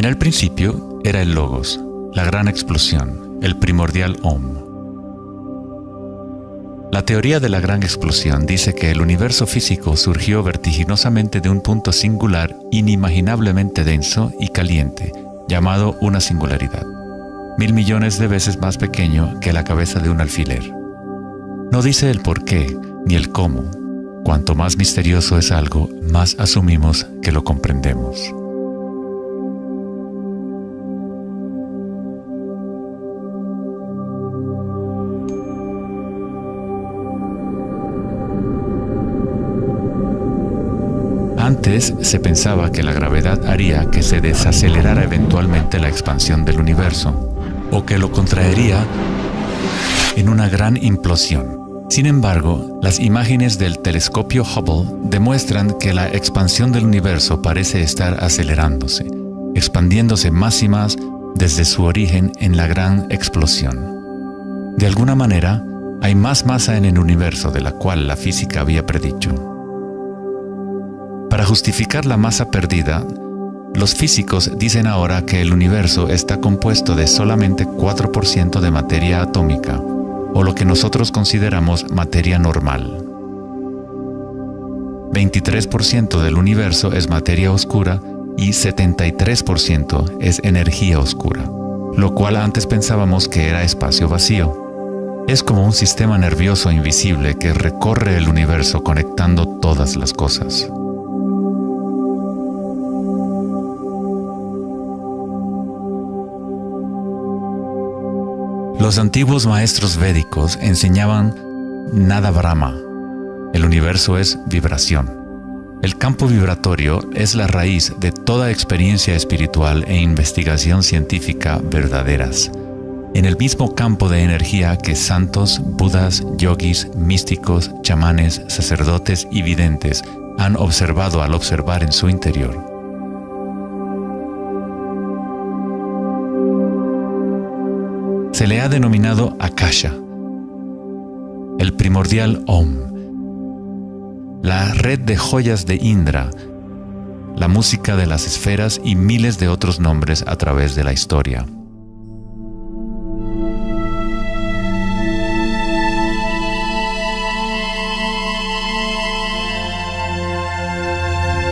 En el principio era el Logos, la gran explosión, el primordial Om. La teoría de la gran explosión dice que el universo físico surgió vertiginosamente de un punto singular inimaginablemente denso y caliente, llamado una singularidad, 1000 millones de veces más pequeño que la cabeza de un alfiler. No dice el por qué ni el cómo. Cuanto más misterioso es algo, más asumimos que lo comprendemos. Antes se pensaba que la gravedad haría que se desacelerara eventualmente la expansión del universo, o que lo contraería en una gran implosión. Sin embargo, las imágenes del telescopio Hubble demuestran que la expansión del universo parece estar acelerándose, expandiéndose más y más desde su origen en la gran explosión. De alguna manera, hay más masa en el universo de la cual la física había predicho. Para justificar la masa perdida, los físicos dicen ahora que el universo está compuesto de solamente 4% de materia atómica, o lo que nosotros consideramos materia normal. 23% del universo es materia oscura y 73% es energía oscura, lo cual antes pensábamos que era espacio vacío. Es como un sistema nervioso invisible que recorre el universo conectando todas las cosas. Los antiguos maestros védicos enseñaban Nada Brahma. El universo es vibración. El campo vibratorio es la raíz de toda experiencia espiritual e investigación científica verdaderas. En el mismo campo de energía que santos, budas, yogis, místicos, chamanes, sacerdotes y videntes han observado al observar en su interior. Se le ha denominado Akasha, el primordial Om, la red de joyas de Indra, la música de las esferas y miles de otros nombres a través de la historia.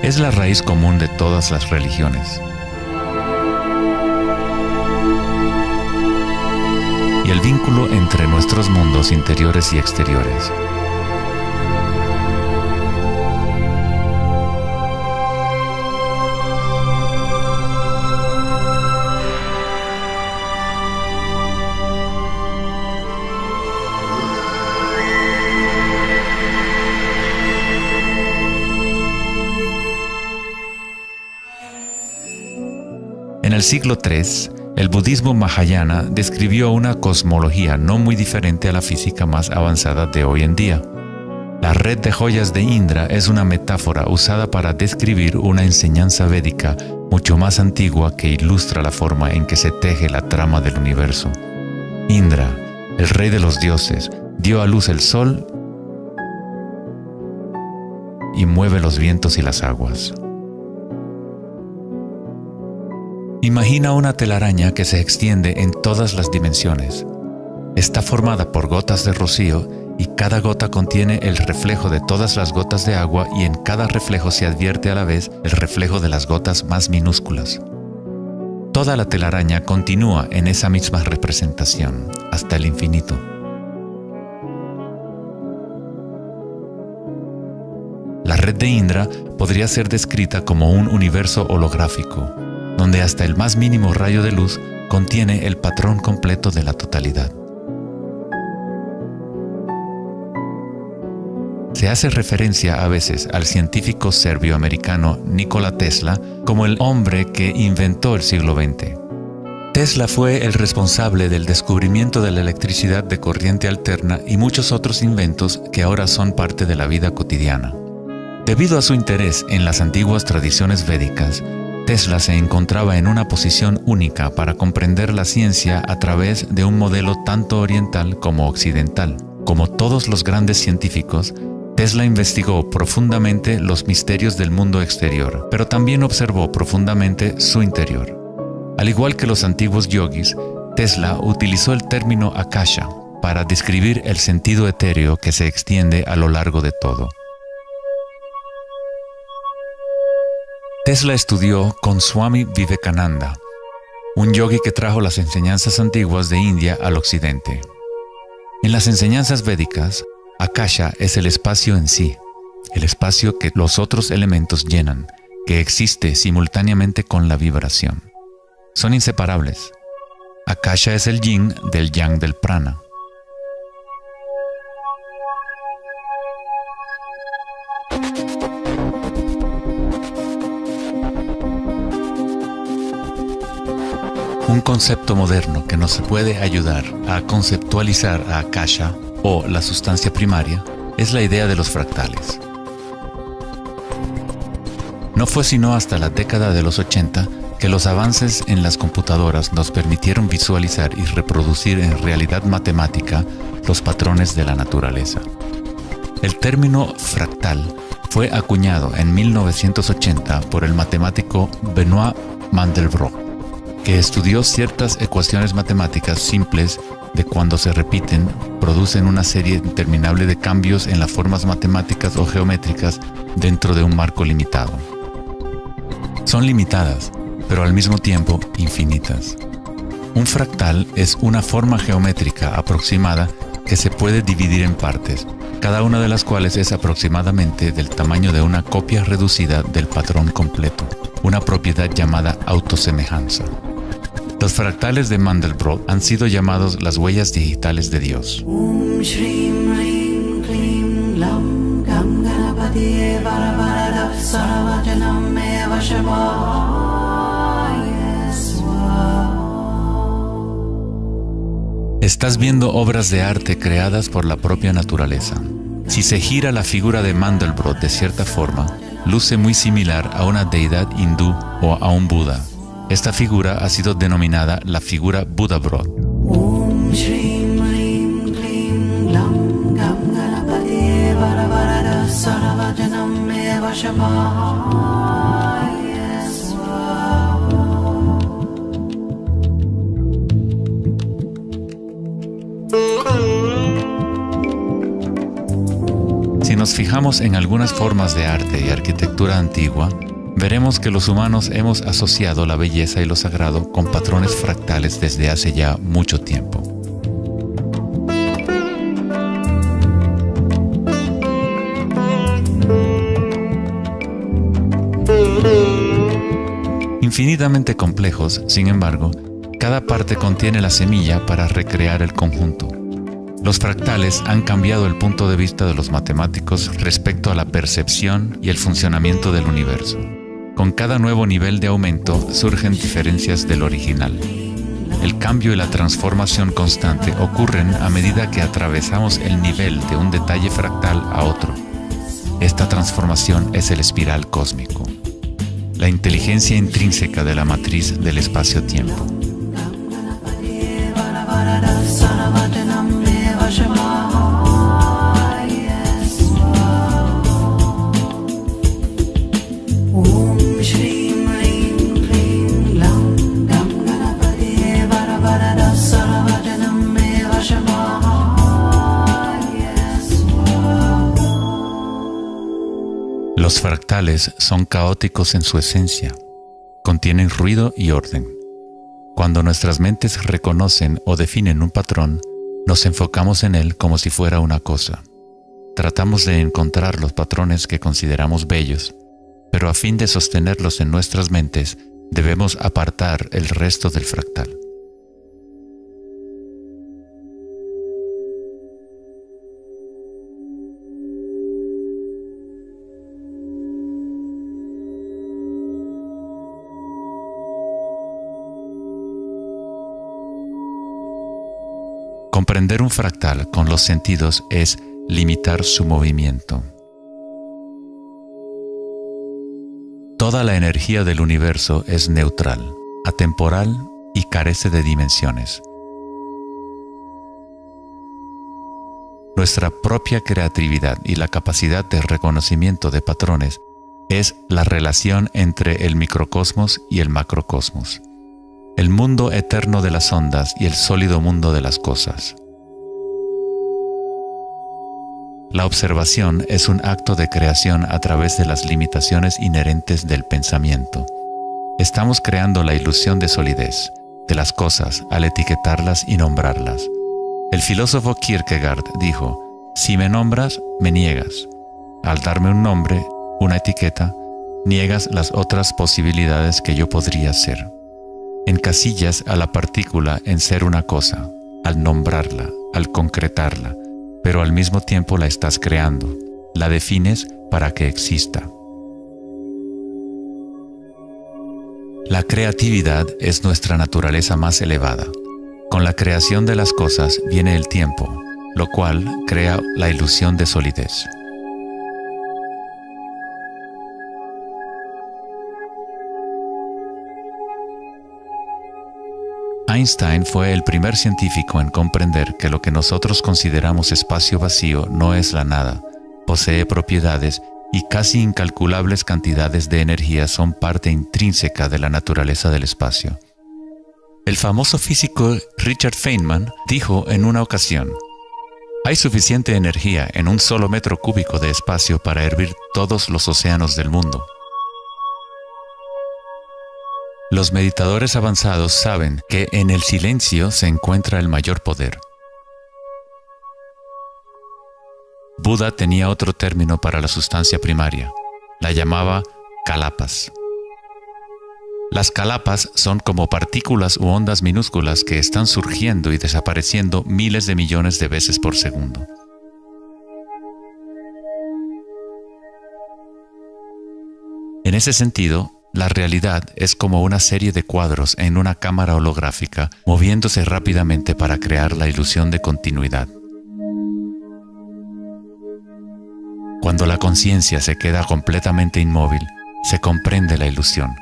Es la raíz común de todas las religiones. Y el vínculo entre nuestros mundos interiores y exteriores. En el siglo III, el budismo Mahayana describió una cosmología no muy diferente a la física más avanzada de hoy en día. La red de joyas de Indra es una metáfora usada para describir una enseñanza védica mucho más antigua que ilustra la forma en que se teje la trama del universo. Indra, el rey de los dioses, dio a luz el sol y mueve los vientos y las aguas. Imagina una telaraña que se extiende en todas las dimensiones. Está formada por gotas de rocío y cada gota contiene el reflejo de todas las gotas de agua y en cada reflejo se advierte a la vez el reflejo de las gotas más minúsculas. Toda la telaraña continúa en esa misma representación, hasta el infinito. La red de Indra podría ser descrita como un universo holográfico, donde hasta el más mínimo rayo de luz contiene el patrón completo de la totalidad. Se hace referencia a veces al científico serbio-americano Nikola Tesla como el hombre que inventó el siglo XX. Tesla fue el responsable del descubrimiento de la electricidad de corriente alterna y muchos otros inventos que ahora son parte de la vida cotidiana. Debido a su interés en las antiguas tradiciones védicas, Tesla se encontraba en una posición única para comprender la ciencia a través de un modelo tanto oriental como occidental. Como todos los grandes científicos, Tesla investigó profundamente los misterios del mundo exterior, pero también observó profundamente su interior. Al igual que los antiguos yogis, Tesla utilizó el término akasha para describir el sentido etéreo que se extiende a lo largo de todo. Tesla estudió con Swami Vivekananda, un yogi que trajo las enseñanzas antiguas de India al occidente. En las enseñanzas védicas, akasha es el espacio en sí, el espacio que los otros elementos llenan, que existe simultáneamente con la vibración. Son inseparables. Akasha es el yin del yang del prana. Un concepto moderno que nos puede ayudar a conceptualizar a Akasha, o la sustancia primaria, es la idea de los fractales. No fue sino hasta la década de los 80 que los avances en las computadoras nos permitieron visualizar y reproducir en realidad matemática los patrones de la naturaleza. El término fractal fue acuñado en 1980 por el matemático Benoit Mandelbrot, que estudió ciertas ecuaciones matemáticas simples de cuando se repiten, producen una serie interminable de cambios en las formas matemáticas o geométricas dentro de un marco limitado. Son limitadas, pero al mismo tiempo infinitas. Un fractal es una forma geométrica aproximada que se puede dividir en partes, cada una de las cuales es aproximadamente del tamaño de una copia reducida del patrón completo, una propiedad llamada autosemejanza. Los fractales de Mandelbrot han sido llamados las huellas digitales de Dios. Estás viendo obras de arte creadas por la propia naturaleza. Si se gira la figura de Mandelbrot de cierta forma, luce muy similar a una deidad hindú o a un Buda. Esta figura ha sido denominada la figura Buddha-Brot. Si nos fijamos en algunas formas de arte y arquitectura antigua, veremos que los humanos hemos asociado la belleza y lo sagrado con patrones fractales desde hace ya mucho tiempo. Infinitamente complejos, sin embargo, cada parte contiene la semilla para recrear el conjunto. Los fractales han cambiado el punto de vista de los matemáticos respecto a la percepción y el funcionamiento del universo. Con cada nuevo nivel de aumento surgen diferencias del original. El cambio y la transformación constante ocurren a medida que atravesamos el nivel de un detalle fractal a otro. Esta transformación es el espiral cósmico, la inteligencia intrínseca de la matriz del espacio-tiempo. Los fractales son caóticos en su esencia, contienen ruido y orden. Cuando nuestras mentes reconocen o definen un patrón, nos enfocamos en él como si fuera una cosa. Tratamos de encontrar los patrones que consideramos bellos, pero a fin de sostenerlos en nuestras mentes, debemos apartar el resto del fractal. Comprender un fractal con los sentidos es limitar su movimiento. Toda la energía del universo es neutral, atemporal y carece de dimensiones. Nuestra propia creatividad y la capacidad de reconocimiento de patrones es la relación entre el microcosmos y el macrocosmos. el mundo eterno de las ondas y el sólido mundo de las cosas. La observación es un acto de creación a través de las limitaciones inherentes del pensamiento. Estamos creando la ilusión de solidez de las cosas al etiquetarlas y nombrarlas. El filósofo Kierkegaard dijo: si me nombras, me niegas. Al darme un nombre, una etiqueta, niegas las otras posibilidades que yo podría ser. Encasillas a la partícula en ser una cosa, al nombrarla, al concretarla, pero al mismo tiempo la estás creando, la defines para que exista. La creatividad es nuestra naturaleza más elevada. Con la creación de las cosas viene el tiempo, lo cual crea la ilusión de solidez. Einstein fue el primer científico en comprender que lo que nosotros consideramos espacio vacío no es la nada, posee propiedades y casi incalculables cantidades de energía son parte intrínseca de la naturaleza del espacio. El famoso físico Richard Feynman dijo en una ocasión: hay suficiente energía en un solo metro cúbico de espacio para hervir todos los océanos del mundo. Los meditadores avanzados saben que en el silencio se encuentra el mayor poder. Buda tenía otro término para la sustancia primaria. La llamaba kalapas. Las kalapas son como partículas u ondas minúsculas que están surgiendo y desapareciendo miles de millones de veces por segundo. En ese sentido, la realidad es como una serie de cuadros en una cámara holográfica moviéndose rápidamente para crear la ilusión de continuidad. Cuando la conciencia se queda completamente inmóvil, se comprende la ilusión,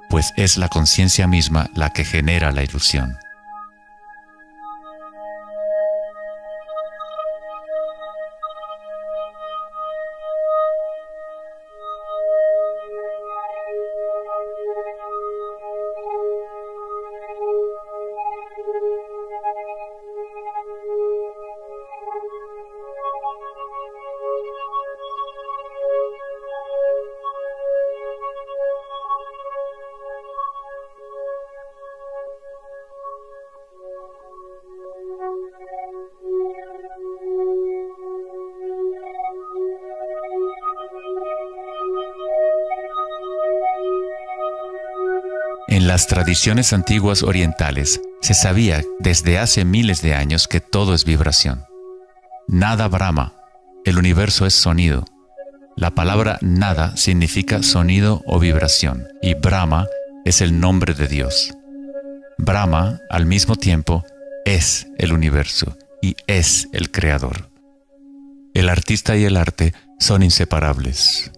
pues es la conciencia misma la que genera la ilusión. En las tradiciones antiguas orientales se sabía desde hace miles de años que todo es vibración. Nada Brahma, el universo es sonido. La palabra nada significa sonido o vibración y Brahma es el nombre de Dios. Brahma, al mismo tiempo, es el universo y es el creador. El artista y el arte son inseparables.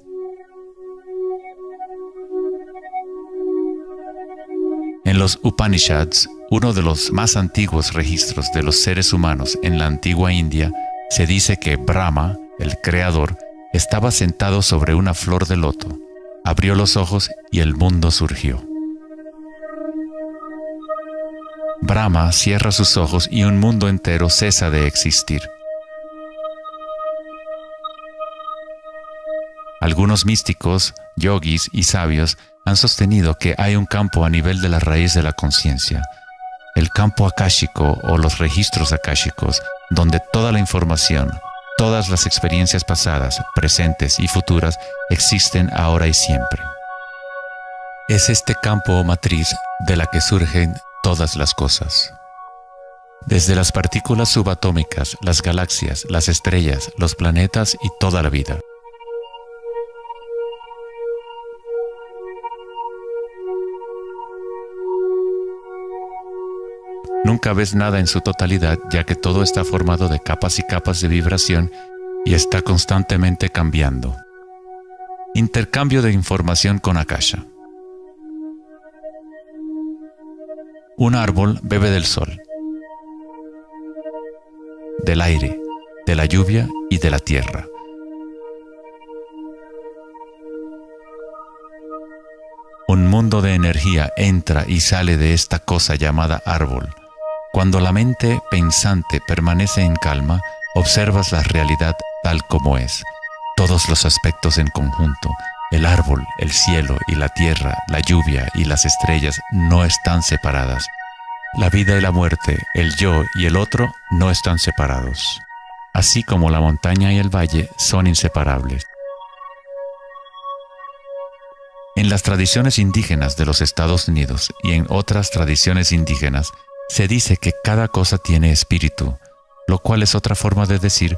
En los Upanishads, uno de los más antiguos registros de los seres humanos en la antigua India, se dice que Brahma, el creador, estaba sentado sobre una flor de loto, abrió los ojos y el mundo surgió. Brahma cierra sus ojos y un mundo entero cesa de existir. Algunos místicos, yogis y sabios han sostenido que hay un campo a nivel de la raíz de la conciencia, el campo akáshico o los registros akáshicos, donde toda la información, todas las experiencias pasadas, presentes y futuras existen ahora y siempre. Es este campo o matriz de la que surgen todas las cosas. Desde las partículas subatómicas, las galaxias, las estrellas, los planetas y toda la vida. Nunca ves nada en su totalidad, ya que todo está formado de capas y capas de vibración y está constantemente cambiando. Intercambio de información con Akasha. Un árbol bebe del sol, del aire, de la lluvia y de la tierra. Un mundo de energía entra y sale de esta cosa llamada árbol. Cuando la mente pensante permanece en calma, observas la realidad tal como es. Todos los aspectos en conjunto, el árbol, el cielo y la tierra, la lluvia y las estrellas no están separadas. La vida y la muerte, el yo y el otro no están separados. Así como la montaña y el valle son inseparables. En las tradiciones indígenas de los Estados Unidos y en otras tradiciones indígenas, se dice que cada cosa tiene espíritu, lo cual es otra forma de decir,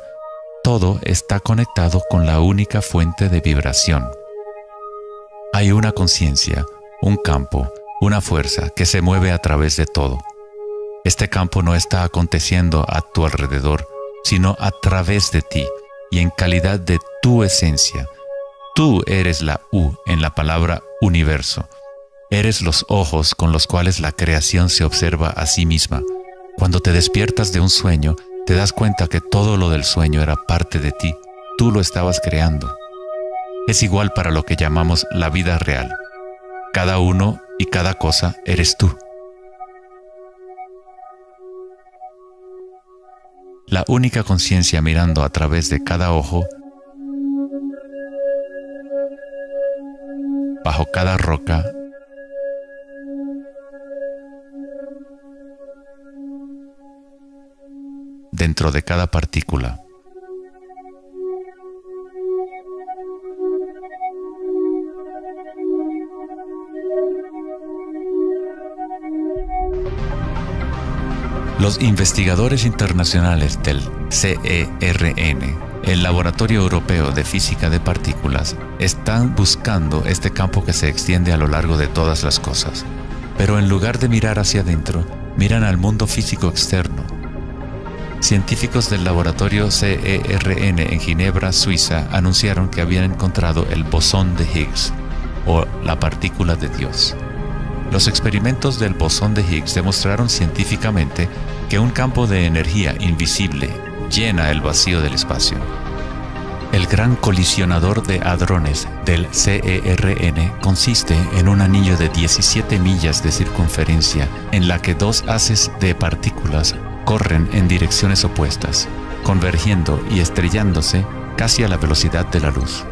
todo está conectado con la única fuente de vibración. Hay una conciencia, un campo, una fuerza que se mueve a través de todo. Este campo no está aconteciendo a tu alrededor, sino a través de ti y en calidad de tu esencia. Tú eres la U en la palabra universo. Eres los ojos con los cuales la creación se observa a sí misma. Cuando te despiertas de un sueño, te das cuenta que todo lo del sueño era parte de ti. Tú lo estabas creando. Es igual para lo que llamamos la vida real. Cada uno y cada cosa eres tú. La única conciencia mirando a través de cada ojo, bajo cada roca, dentro de cada partícula. Los investigadores internacionales del CERN, el Laboratorio Europeo de Física de Partículas, están buscando este campo que se extiende a lo largo de todas las cosas. Pero en lugar de mirar hacia adentro, miran al mundo físico externo. Científicos del laboratorio CERN en Ginebra, Suiza, anunciaron que habían encontrado el bosón de Higgs, o la partícula de Dios. Los experimentos del bosón de Higgs demostraron científicamente que un campo de energía invisible llena el vacío del espacio. El gran colisionador de hadrones del CERN consiste en un anillo de 17 millas de circunferencia en la que dos haces de partículas corren en direcciones opuestas, convergiendo y estrellándose casi a la velocidad de la luz.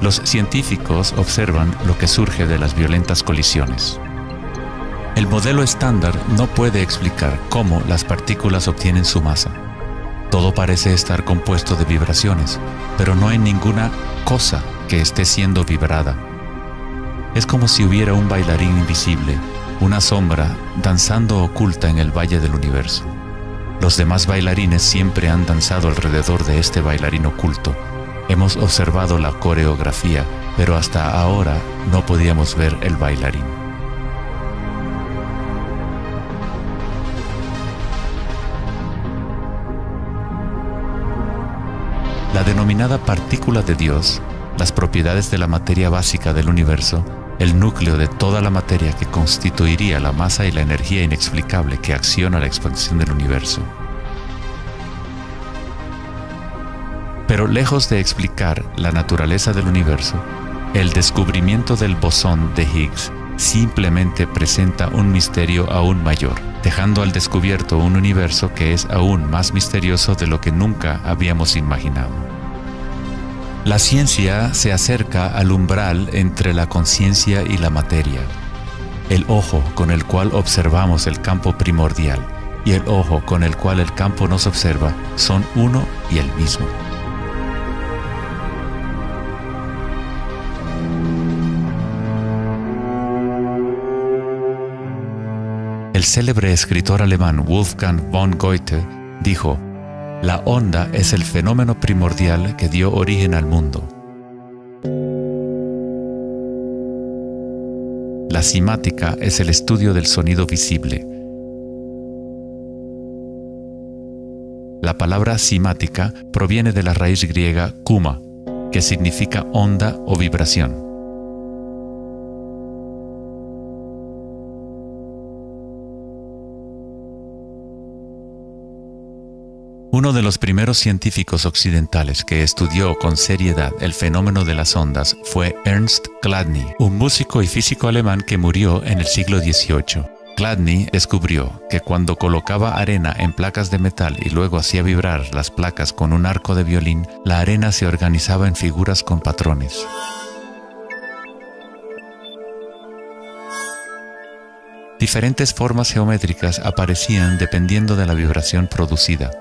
Los científicos observan lo que surge de las violentas colisiones. El modelo estándar no puede explicar cómo las partículas obtienen su masa. Todo parece estar compuesto de vibraciones, pero no hay ninguna cosa que esté siendo vibrada. Es como si hubiera un bailarín invisible, una sombra, danzando oculta en el valle del universo. Los demás bailarines siempre han danzado alrededor de este bailarín oculto. Hemos observado la coreografía, pero hasta ahora no podíamos ver el bailarín. La denominada partícula de Dios, las propiedades de la materia básica del universo, el núcleo de toda la materia que constituiría la masa y la energía inexplicable que acciona la expansión del universo. Pero lejos de explicar la naturaleza del universo, el descubrimiento del bosón de Higgs simplemente presenta un misterio aún mayor, dejando al descubierto un universo que es aún más misterioso de lo que nunca habíamos imaginado. La ciencia se acerca al umbral entre la conciencia y la materia. El ojo con el cual observamos el campo primordial y el ojo con el cual el campo nos observa son uno y el mismo. El célebre escritor alemán Wolfgang von Goethe dijo: "La onda es el fenómeno primordial que dio origen al mundo". La simática es el estudio del sonido visible. La palabra simática proviene de la raíz griega kuma, que significa onda o vibración. Uno de los primeros científicos occidentales que estudió con seriedad el fenómeno de las ondas fue Ernst Chladni, un músico y físico alemán que murió en el siglo XVIII. Chladni descubrió que cuando colocaba arena en placas de metal y luego hacía vibrar las placas con un arco de violín, la arena se organizaba en figuras con patrones. Diferentes formas geométricas aparecían dependiendo de la vibración producida.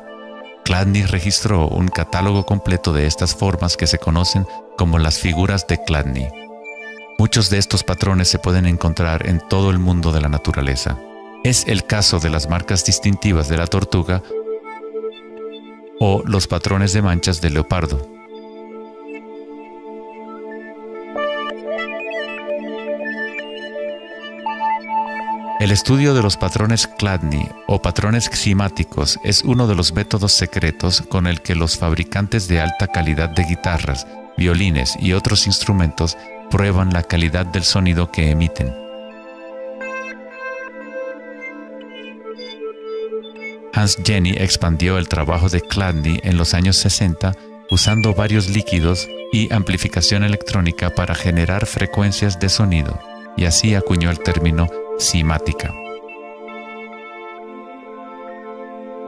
Chladni registró un catálogo completo de estas formas que se conocen como las figuras de Chladni. Muchos de estos patrones se pueden encontrar en todo el mundo de la naturaleza. Es el caso de las marcas distintivas de la tortuga o los patrones de manchas del leopardo. El estudio de los patrones Chladni o patrones ximáticos es uno de los métodos secretos con el que los fabricantes de alta calidad de guitarras, violines y otros instrumentos prueban la calidad del sonido que emiten. Hans Jenny expandió el trabajo de Chladni en los años 60 usando varios líquidos y amplificación electrónica para generar frecuencias de sonido, y así acuñó el término ximática.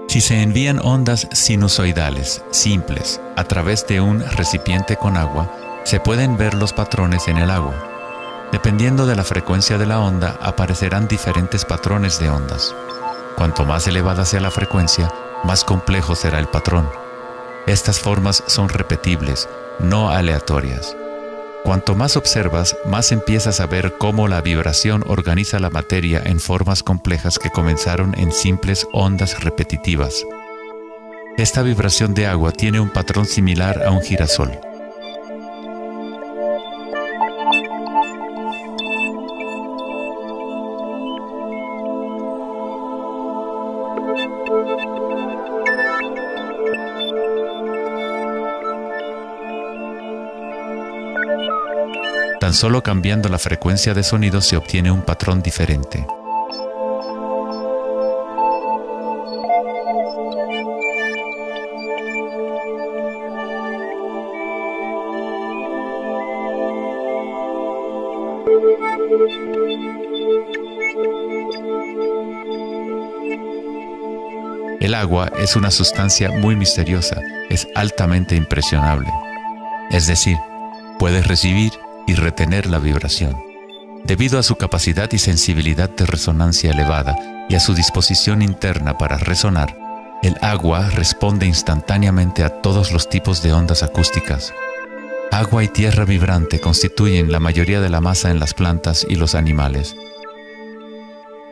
Si se envían ondas sinusoidales simples a través de un recipiente con agua, se pueden ver los patrones en el agua. Dependiendo de la frecuencia de la onda, aparecerán diferentes patrones de ondas. Cuanto más elevada sea la frecuencia, más complejo será el patrón. Estas formas son repetibles, no aleatorias. Cuanto más observas, más empiezas a ver cómo la vibración organiza la materia en formas complejas que comenzaron en simples ondas repetitivas. Esta vibración de agua tiene un patrón similar a un girasol. Tan solo cambiando la frecuencia de sonido se obtiene un patrón diferente. El agua es una sustancia muy misteriosa, es altamente impresionable. Es decir, puede recibir y retener la vibración. Debido a su capacidad y sensibilidad de resonancia elevada y a su disposición interna para resonar, el agua responde instantáneamente a todos los tipos de ondas acústicas. Agua y tierra vibrante constituyen la mayoría de la masa en las plantas y los animales.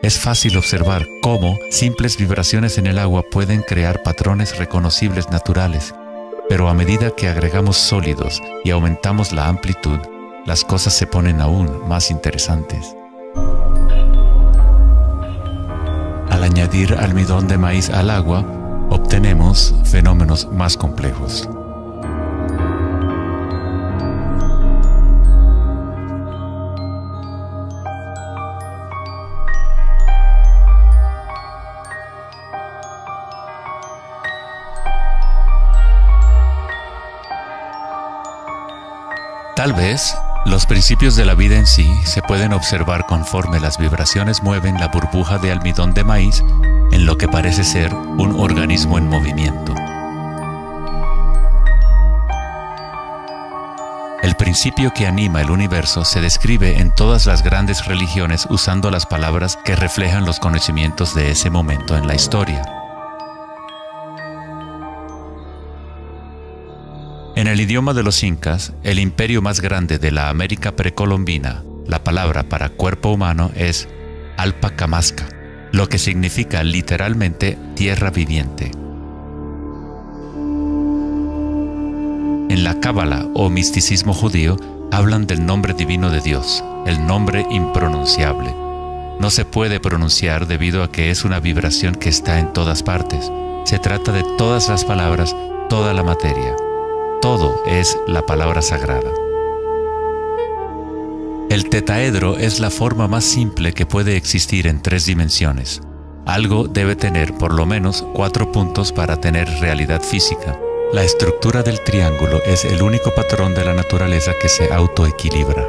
Es fácil observar cómo simples vibraciones en el agua pueden crear patrones reconocibles naturales, pero a medida que agregamos sólidos y aumentamos la amplitud, las cosas se ponen aún más interesantes. Al añadir almidón de maíz al agua, obtenemos fenómenos más complejos. Tal vez, los principios de la vida en sí se pueden observar conforme las vibraciones mueven la burbuja de almidón de maíz en lo que parece ser un organismo en movimiento. El principio que anima el universo se describe en todas las grandes religiones usando las palabras que reflejan los conocimientos de ese momento en la historia. En el idioma de los incas, el imperio más grande de la América precolombina, la palabra para cuerpo humano es Alpacamasca, lo que significa literalmente tierra viviente. En la Cábala o misticismo judío hablan del nombre divino de Dios, el nombre impronunciable. No se puede pronunciar debido a que es una vibración que está en todas partes. Se trata de todas las palabras, toda la materia. Todo es la palabra sagrada. El tetaedro es la forma más simple que puede existir en 3 dimensiones. Algo debe tener por lo menos 4 puntos para tener realidad física. La estructura del triángulo es el único patrón de la naturaleza que se autoequilibra.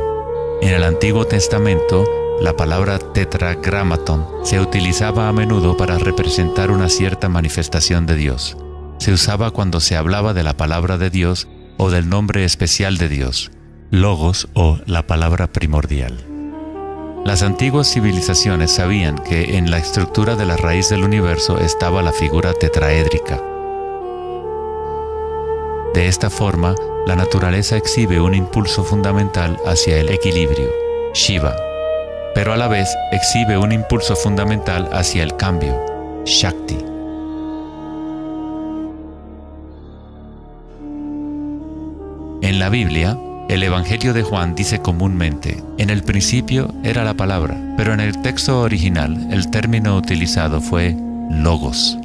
En el Antiguo Testamento, la palabra tetragramaton se utilizaba a menudo para representar una cierta manifestación de Dios. Se usaba cuando se hablaba de la palabra de Dios o del nombre especial de Dios, logos o la palabra primordial. Las antiguas civilizaciones sabían que en la estructura de la raíz del universo estaba la figura tetraédrica. De esta forma, la naturaleza exhibe un impulso fundamental hacia el equilibrio, Shiva, pero a la vez exhibe un impulso fundamental hacia el cambio, Shakti. En la Biblia, el Evangelio de Juan dice comúnmente, en el principio era la palabra, pero en el texto original el término utilizado fue logos.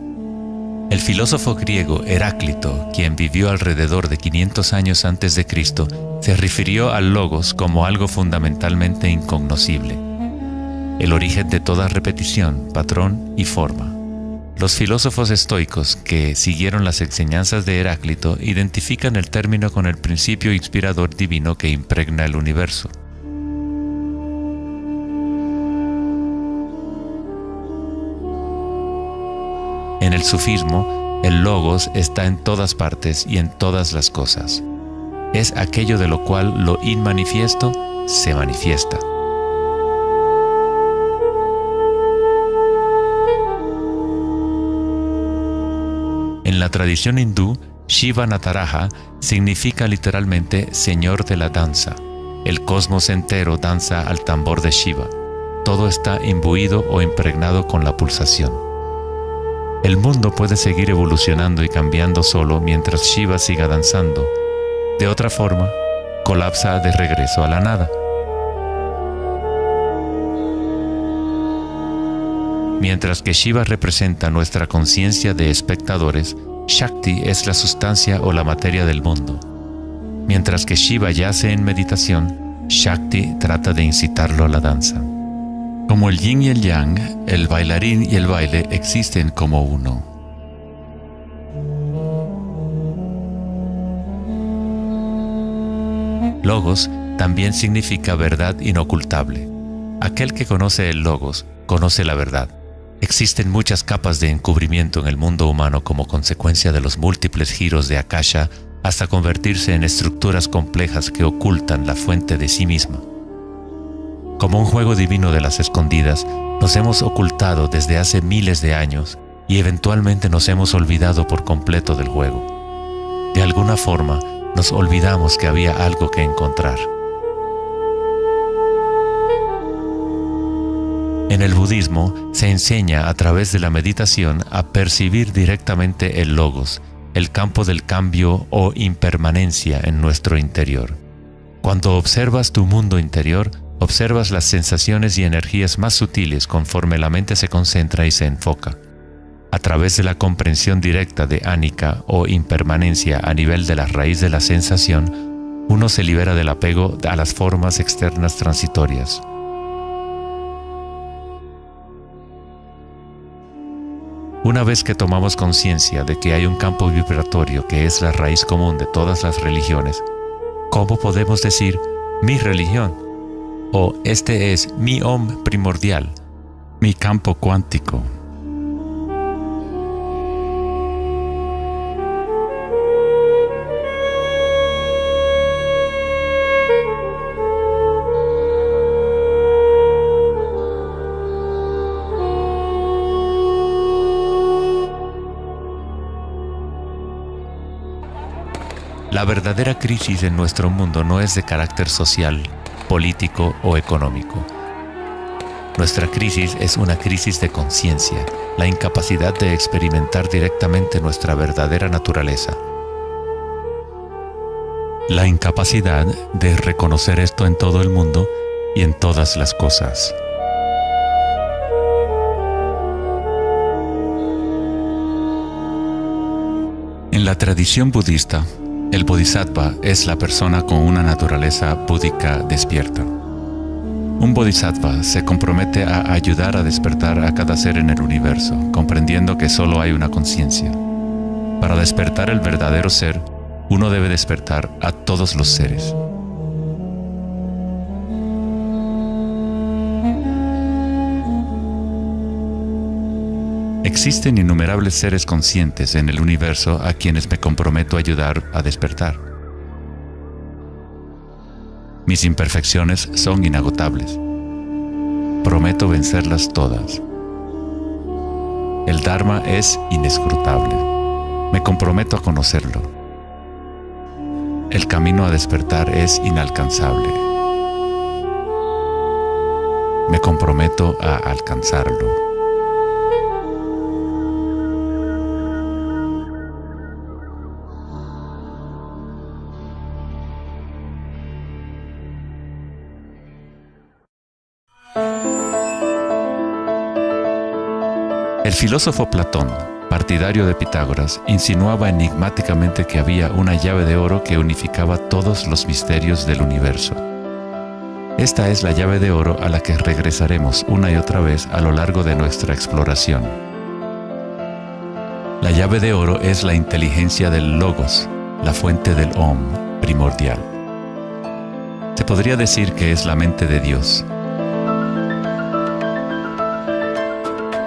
El filósofo griego Heráclito, quien vivió alrededor de 500 años antes de Cristo, se refirió al logos como algo fundamentalmente incognoscible, el origen de toda repetición, patrón y forma. Los filósofos estoicos que siguieron las enseñanzas de Heráclito identifican el término con el principio inspirador divino que impregna el universo. En el sufismo, el logos está en todas partes y en todas las cosas. Es aquello de lo cual lo inmanifiesto se manifiesta. En la tradición hindú, Shiva Nataraja significa literalmente Señor de la danza. El cosmos entero danza al tambor de Shiva. Todo está imbuido o impregnado con la pulsación. El mundo puede seguir evolucionando y cambiando solo mientras Shiva siga danzando. De otra forma, colapsa de regreso a la nada. Mientras que Shiva representa nuestra conciencia de espectadores, Shakti es la sustancia o la materia del mundo. Mientras que Shiva yace en meditación, Shakti trata de incitarlo a la danza. Como el yin y el yang, el bailarín y el baile existen como uno. Logos también significa verdad inocultable. Aquel que conoce el logos, conoce la verdad. Existen muchas capas de encubrimiento en el mundo humano como consecuencia de los múltiples giros de Akasha hasta convertirse en estructuras complejas que ocultan la fuente de sí misma. Como un juego divino de las escondidas, nos hemos ocultado desde hace miles de años y eventualmente nos hemos olvidado por completo del juego. De alguna forma, nos olvidamos que había algo que encontrar. En el budismo se enseña a través de la meditación a percibir directamente el logos, el campo del cambio o impermanencia en nuestro interior. Cuando observas tu mundo interior, observas las sensaciones y energías más sutiles conforme la mente se concentra y se enfoca. A través de la comprensión directa de anicca o impermanencia a nivel de la raíz de la sensación, uno se libera del apego a las formas externas transitorias. Una vez que tomamos conciencia de que hay un campo vibratorio que es la raíz común de todas las religiones, ¿cómo podemos decir mi religión? O este es mi Om primordial, mi campo cuántico. La verdadera crisis en nuestro mundo no es de carácter social, político o económico. Nuestra crisis es una crisis de conciencia, la incapacidad de experimentar directamente nuestra verdadera naturaleza. La incapacidad de reconocer esto en todo el mundo y en todas las cosas. En la tradición budista, el bodhisattva es la persona con una naturaleza búdica despierta. Un bodhisattva se compromete a ayudar a despertar a cada ser en el universo, comprendiendo que solo hay una conciencia. Para despertar el verdadero ser, uno debe despertar a todos los seres. Existen innumerables seres conscientes en el universo a quienes me comprometo a ayudar a despertar. Mis imperfecciones son inagotables. Prometo vencerlas todas. El Dharma es inescrutable. Me comprometo a conocerlo. El camino a despertar es inalcanzable. Me comprometo a alcanzarlo. El filósofo Platón, partidario de Pitágoras, insinuaba enigmáticamente que había una llave de oro que unificaba todos los misterios del universo. Esta es la llave de oro a la que regresaremos una y otra vez a lo largo de nuestra exploración. La llave de oro es la inteligencia del Logos, la fuente del Om primordial. Se podría decir que es la mente de Dios.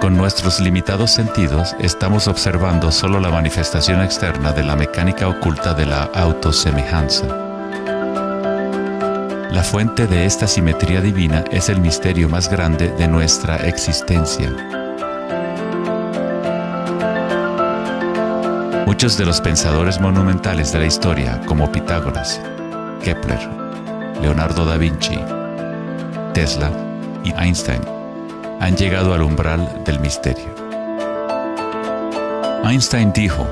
Con nuestros limitados sentidos, estamos observando solo la manifestación externa de la mecánica oculta de la autosemejanza. La fuente de esta simetría divina es el misterio más grande de nuestra existencia. Muchos de los pensadores monumentales de la historia, como Pitágoras, Kepler, Leonardo da Vinci, Tesla y Einstein, han llegado al umbral del misterio. Einstein dijo: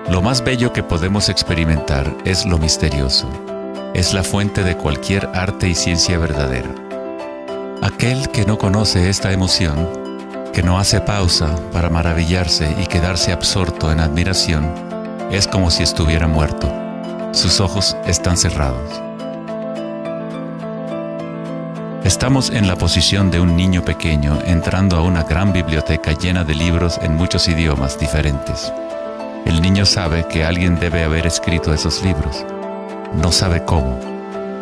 "Lo más bello que podemos experimentar es lo misterioso. Es la fuente de cualquier arte y ciencia verdadera". Aquel que no conoce esta emoción, que no hace pausa para maravillarse y quedarse absorto en admiración, es como si estuviera muerto. Sus ojos están cerrados. Estamos en la posición de un niño pequeño entrando a una gran biblioteca llena de libros en muchos idiomas diferentes. El niño sabe que alguien debe haber escrito esos libros. No sabe cómo.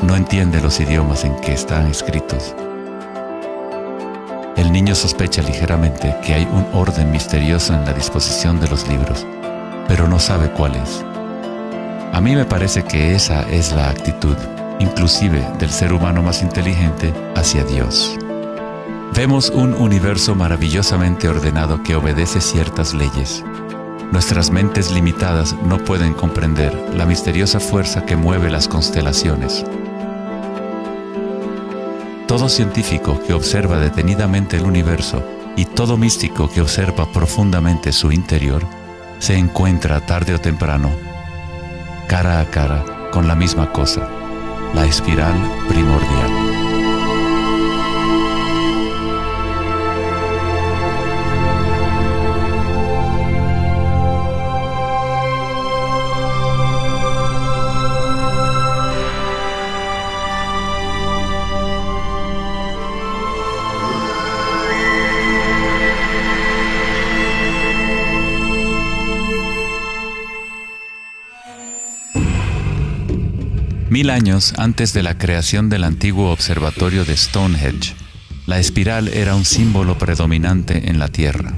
No entiende los idiomas en que están escritos. El niño sospecha ligeramente que hay un orden misterioso en la disposición de los libros, pero no sabe cuál es. A mí me parece que esa es la actitud, inclusive del ser humano más inteligente, hacia Dios. Vemos un universo maravillosamente ordenado que obedece ciertas leyes. Nuestras mentes limitadas no pueden comprender la misteriosa fuerza que mueve las constelaciones. Todo científico que observa detenidamente el universo y todo místico que observa profundamente su interior se encuentra tarde o temprano, cara a cara, con la misma cosa: la espiral primordial. Mil años antes de la creación del antiguo observatorio de Stonehenge, la espiral era un símbolo predominante en la Tierra.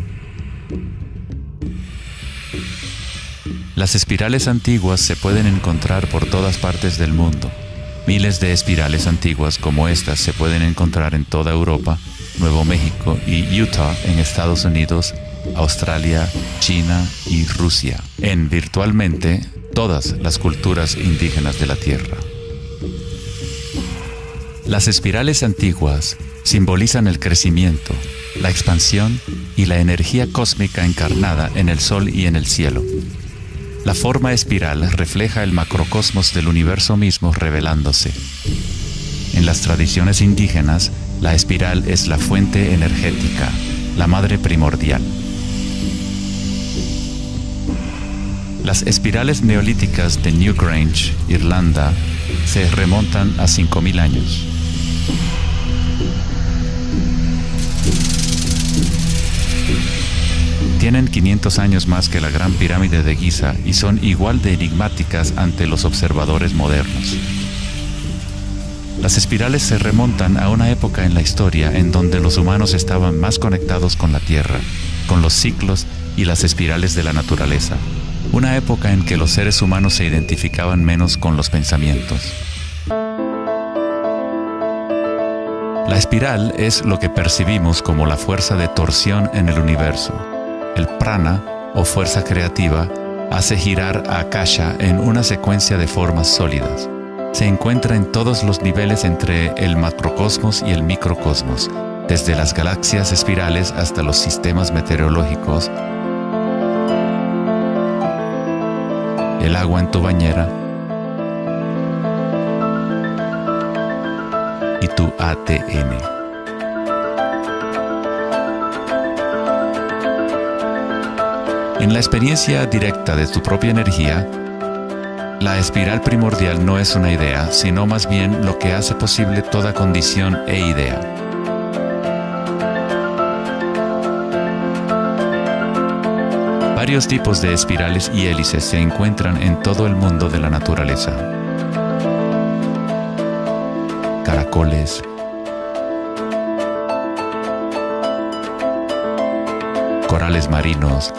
Las espirales antiguas se pueden encontrar por todas partes del mundo. Miles de espirales antiguas como estas se pueden encontrar en toda Europa, Nuevo México y Utah en Estados Unidos, Australia, China y Rusia, en virtualmente todas las culturas indígenas de la Tierra. Las espirales antiguas simbolizan el crecimiento, la expansión y la energía cósmica encarnada en el Sol y en el cielo. La forma espiral refleja el macrocosmos del universo mismo revelándose. En las tradiciones indígenas, la espiral es la fuente energética, la madre primordial. Las espirales neolíticas de Newgrange, Irlanda, se remontan a 5000 años. Tienen 500 años más que la Gran Pirámide de Giza y son igual de enigmáticas ante los observadores modernos. Las espirales se remontan a una época en la historia en donde los humanos estaban más conectados con la Tierra, con los ciclos y las espirales de la naturaleza. Una época en que los seres humanos se identificaban menos con los pensamientos. La espiral es lo que percibimos como la fuerza de torsión en el universo. El prana, o fuerza creativa, hace girar a Akasha en una secuencia de formas sólidas. Se encuentra en todos los niveles entre el macrocosmos y el microcosmos, desde las galaxias espirales hasta los sistemas meteorológicos, el agua en tu bañera y tu ATM. En la experiencia directa de tu propia energía, la espiral primordial no es una idea, sino más bien lo que hace posible toda condición e idea. Varios tipos de espirales y hélices se encuentran en todo el mundo de la naturaleza. Caracoles, corales marinos,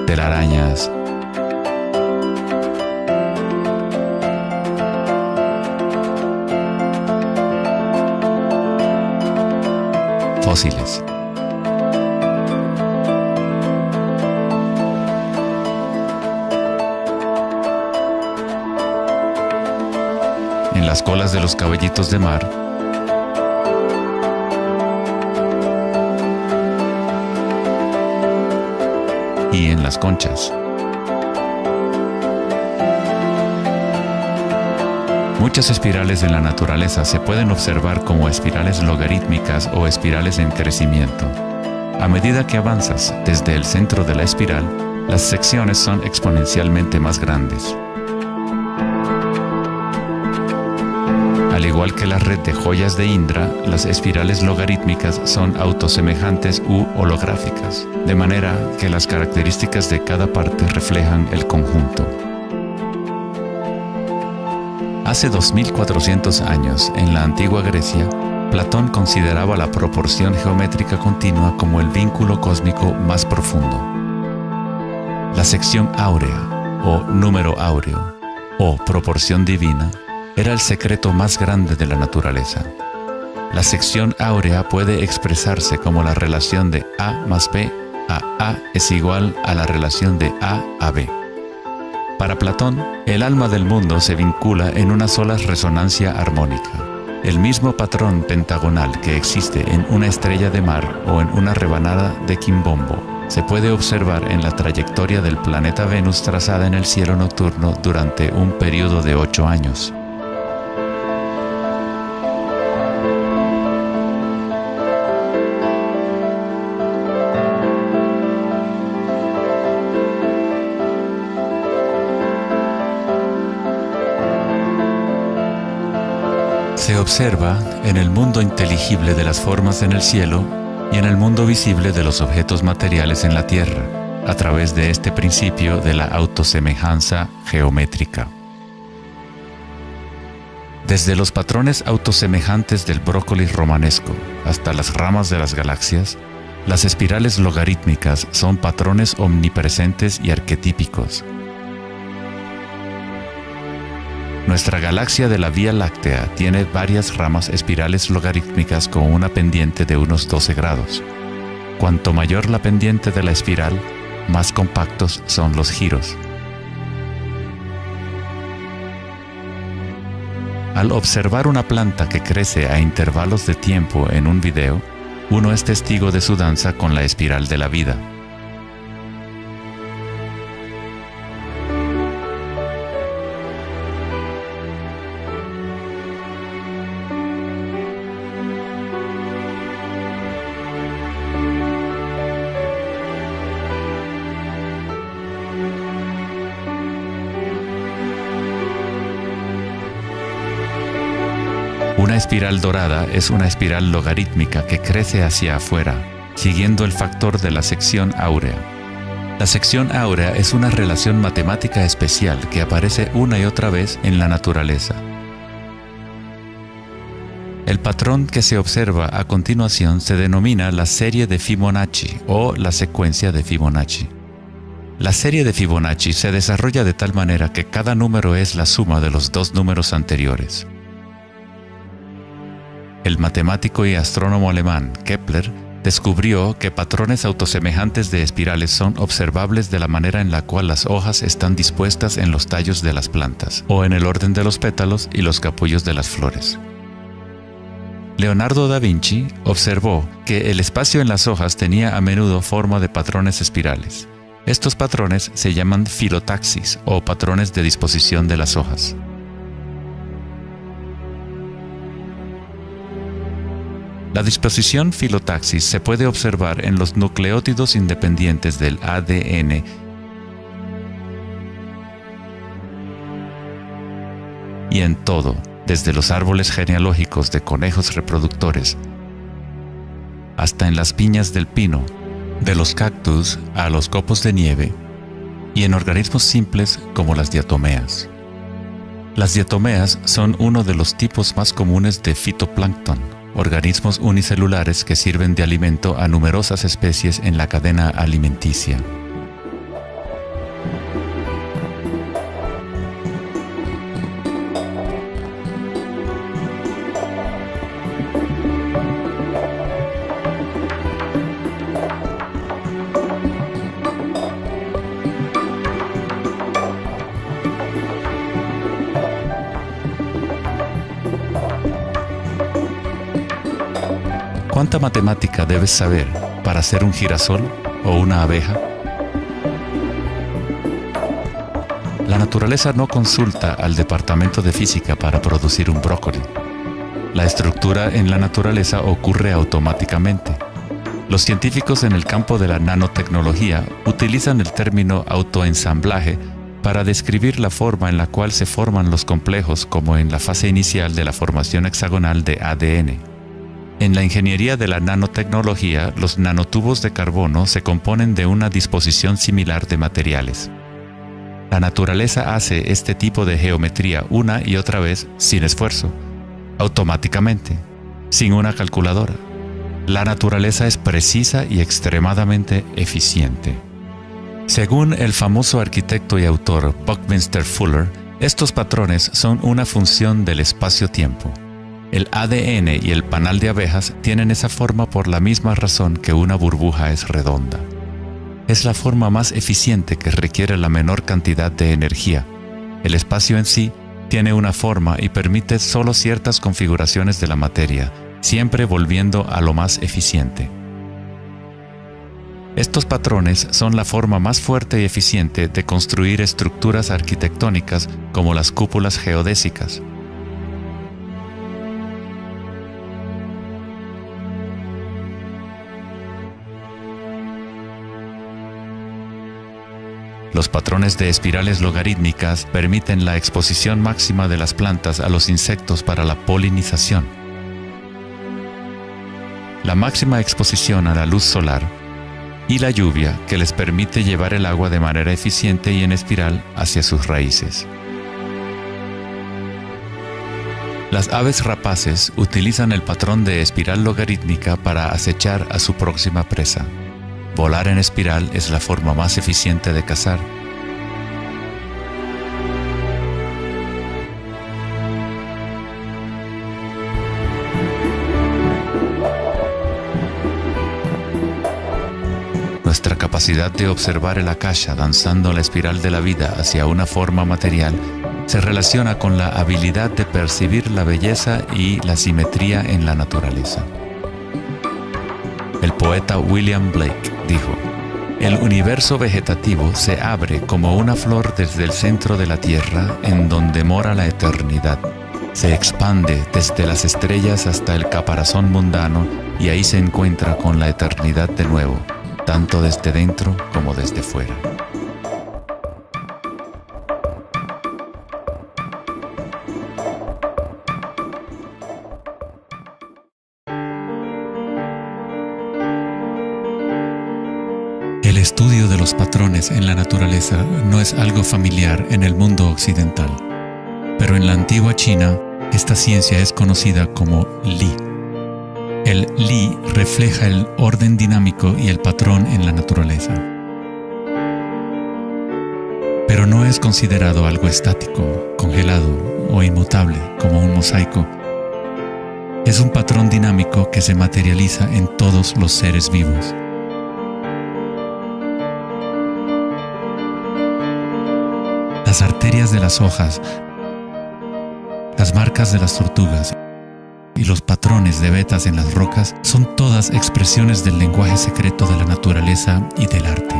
telarañas, fósiles. En las colas de los caballitos de mar, y en las conchas. Muchas espirales en la naturaleza se pueden observar como espirales logarítmicas o espirales en crecimiento. A medida que avanzas desde el centro de la espiral, las secciones son exponencialmente más grandes. Al igual que la red de joyas de Indra, las espirales logarítmicas son autosemejantes u holográficas, de manera que las características de cada parte reflejan el conjunto. Hace 2400 años, en la antigua Grecia, Platón consideraba la proporción geométrica continua como el vínculo cósmico más profundo. La sección áurea, o número áureo, o proporción divina, era el secreto más grande de la naturaleza. La sección áurea puede expresarse como la relación de A más B a es igual a la relación de A B. Para Platón, el alma del mundo se vincula en una sola resonancia armónica. El mismo patrón pentagonal que existe en una estrella de mar o en una rebanada de quimbombo se puede observar en la trayectoria del planeta Venus trazada en el cielo nocturno durante un periodo de 8 años. Se observa en el mundo inteligible de las formas en el cielo y en el mundo visible de los objetos materiales en la Tierra, a través de este principio de la autosemejanza geométrica. Desde los patrones autosemejantes del brócoli romanesco hasta las ramas de las galaxias, las espirales logarítmicas son patrones omnipresentes y arquetípicos. Nuestra galaxia de la Vía Láctea tiene varias ramas espirales logarítmicas con una pendiente de unos 12 grados. Cuanto mayor la pendiente de la espiral, más compactos son los giros. Al observar una planta que crece a intervalos de tiempo en un video, uno es testigo de su danza con la espiral de la vida. Una espiral dorada es una espiral logarítmica que crece hacia afuera, siguiendo el factor de la sección áurea. La sección áurea es una relación matemática especial que aparece una y otra vez en la naturaleza. El patrón que se observa a continuación se denomina la serie de Fibonacci o la secuencia de Fibonacci. La serie de Fibonacci se desarrolla de tal manera que cada número es la suma de los dos números anteriores. El matemático y astrónomo alemán Kepler descubrió que patrones autosemejantes de espirales son observables de la manera en la cual las hojas están dispuestas en los tallos de las plantas, o en el orden de los pétalos y los capullos de las flores. Leonardo da Vinci observó que el espacio en las hojas tenía a menudo forma de patrones espirales. Estos patrones se llaman filotaxis o patrones de disposición de las hojas. La disposición filotaxis se puede observar en los nucleótidos independientes del ADN y en todo, desde los árboles genealógicos de conejos reproductores hasta en las piñas del pino, de los cactus a los copos de nieve y en organismos simples como las diatomeas. Las diatomeas son uno de los tipos más comunes de fitoplancton, organismos unicelulares que sirven de alimento a numerosas especies en la cadena alimenticia. ¿Cuánta matemática debes saber para ser un girasol o una abeja? La naturaleza no consulta al departamento de física para producir un brócoli. La estructura en la naturaleza ocurre automáticamente. Los científicos en el campo de la nanotecnología utilizan el término autoensamblaje para describir la forma en la cual se forman los complejos, como en la fase inicial de la formación hexagonal de ADN. En la ingeniería de la nanotecnología, los nanotubos de carbono se componen de una disposición similar de materiales. La naturaleza hace este tipo de geometría una y otra vez sin esfuerzo, automáticamente, sin una calculadora. La naturaleza es precisa y extremadamente eficiente. Según el famoso arquitecto y autor Buckminster Fuller, estos patrones son una función del espacio-tiempo. El ADN y el panal de abejas tienen esa forma por la misma razón que una burbuja es redonda. Es la forma más eficiente que requiere la menor cantidad de energía. El espacio en sí tiene una forma y permite solo ciertas configuraciones de la materia, siempre volviendo a lo más eficiente. Estos patrones son la forma más fuerte y eficiente de construir estructuras arquitectónicas como las cúpulas geodésicas. Los patrones de espirales logarítmicas permiten la exposición máxima de las plantas a los insectos para la polinización. La máxima exposición a la luz solar y la lluvia que les permite llevar el agua de manera eficiente y en espiral hacia sus raíces. Las aves rapaces utilizan el patrón de espiral logarítmica para acechar a su próxima presa. Volar en espiral es la forma más eficiente de cazar. Nuestra capacidad de observar el akasha danzando la espiral de la vida hacia una forma material se relaciona con la habilidad de percibir la belleza y la simetría en la naturaleza. El poeta William Blake dijo: "El universo vegetativo se abre como una flor desde el centro de la tierra en donde mora la eternidad. Se expande desde las estrellas hasta el caparazón mundano y ahí se encuentra con la eternidad de nuevo, tanto desde dentro como desde fuera". estudio de los patrones en la naturaleza no es algo familiar en el mundo occidental, pero en la antigua China, esta ciencia es conocida como Li. El Li refleja el orden dinámico y el patrón en la naturaleza. Pero no es considerado algo estático, congelado o inmutable como un mosaico. Es un patrón dinámico que se materializa en todos los seres vivos. Las arterias de las hojas, las marcas de las tortugas y los patrones de vetas en las rocas son todas expresiones del lenguaje secreto de la naturaleza y del arte.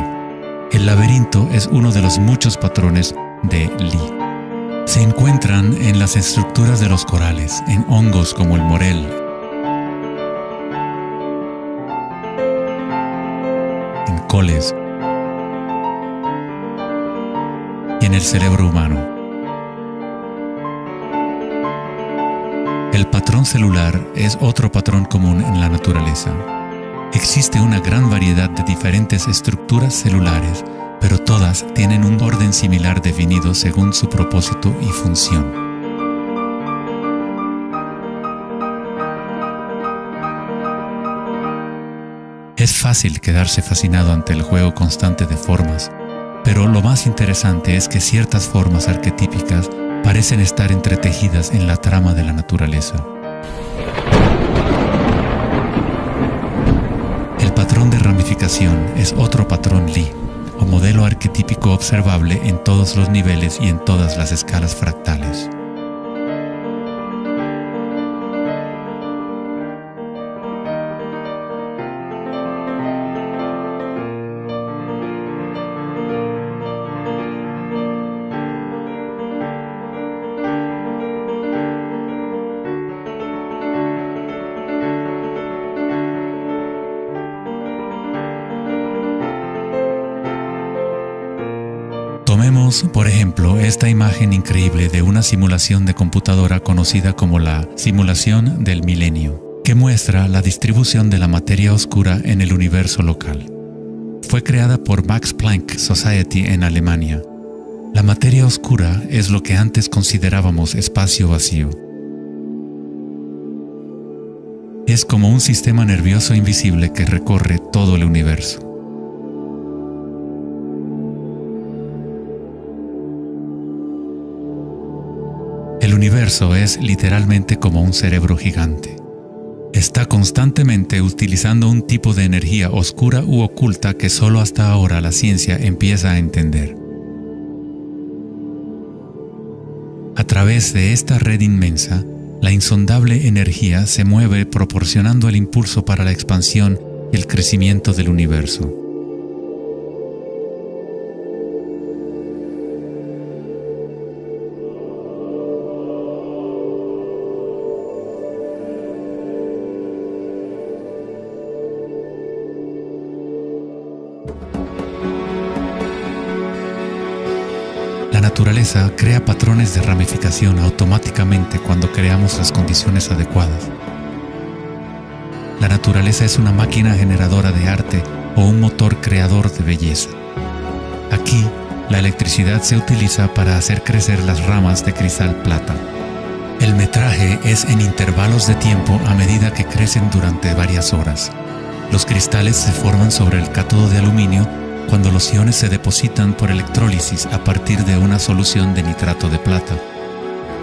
El laberinto es uno de los muchos patrones de Li. Se encuentran en las estructuras de los corales, en hongos como el morel, en coles y en el cerebro humano. El patrón celular es otro patrón común en la naturaleza. Existe una gran variedad de diferentes estructuras celulares, pero todas tienen un orden similar definido según su propósito y función. Es fácil quedarse fascinado ante el juego constante de formas, pero lo más interesante es que ciertas formas arquetípicas parecen estar entretejidas en la trama de la naturaleza. El patrón de ramificación es otro patrón Li, o modelo arquetípico observable en todos los niveles y en todas las escalas fractales. Tomemos, por ejemplo, esta imagen increíble de una simulación de computadora conocida como la simulación del milenio, que muestra la distribución de la materia oscura en el universo local. Fue creada por Max Planck Society en Alemania. La materia oscura es lo que antes considerábamos espacio vacío. Es como un sistema nervioso invisible que recorre todo el universo. El universo es literalmente como un cerebro gigante. Está constantemente utilizando un tipo de energía oscura u oculta que solo hasta ahora la ciencia empieza a entender. A través de esta red inmensa, la insondable energía se mueve proporcionando el impulso para la expansión y el crecimiento del universo. La naturaleza crea patrones de ramificación automáticamente cuando creamos las condiciones adecuadas. La naturaleza es una máquina generadora de arte o un motor creador de belleza. Aquí, la electricidad se utiliza para hacer crecer las ramas de cristal plata. El metraje es en intervalos de tiempo a medida que crecen durante varias horas. Los cristales se forman sobre el cátodo de aluminio cuando los iones se depositan por electrólisis a partir de una solución de nitrato de plata.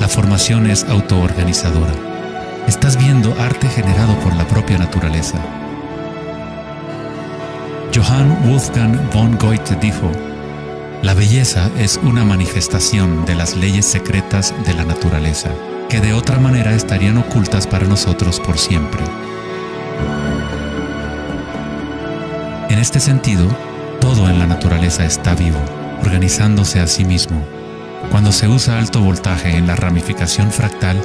La formación es autoorganizadora. Estás viendo arte generado por la propia naturaleza. Johann Wolfgang von Goethe dijo: "La belleza es una manifestación de las leyes secretas de la naturaleza, que de otra manera estarían ocultas para nosotros por siempre". En este sentido, todo en la naturaleza está vivo, organizándose a sí mismo. Cuando se usa alto voltaje en la ramificación fractal,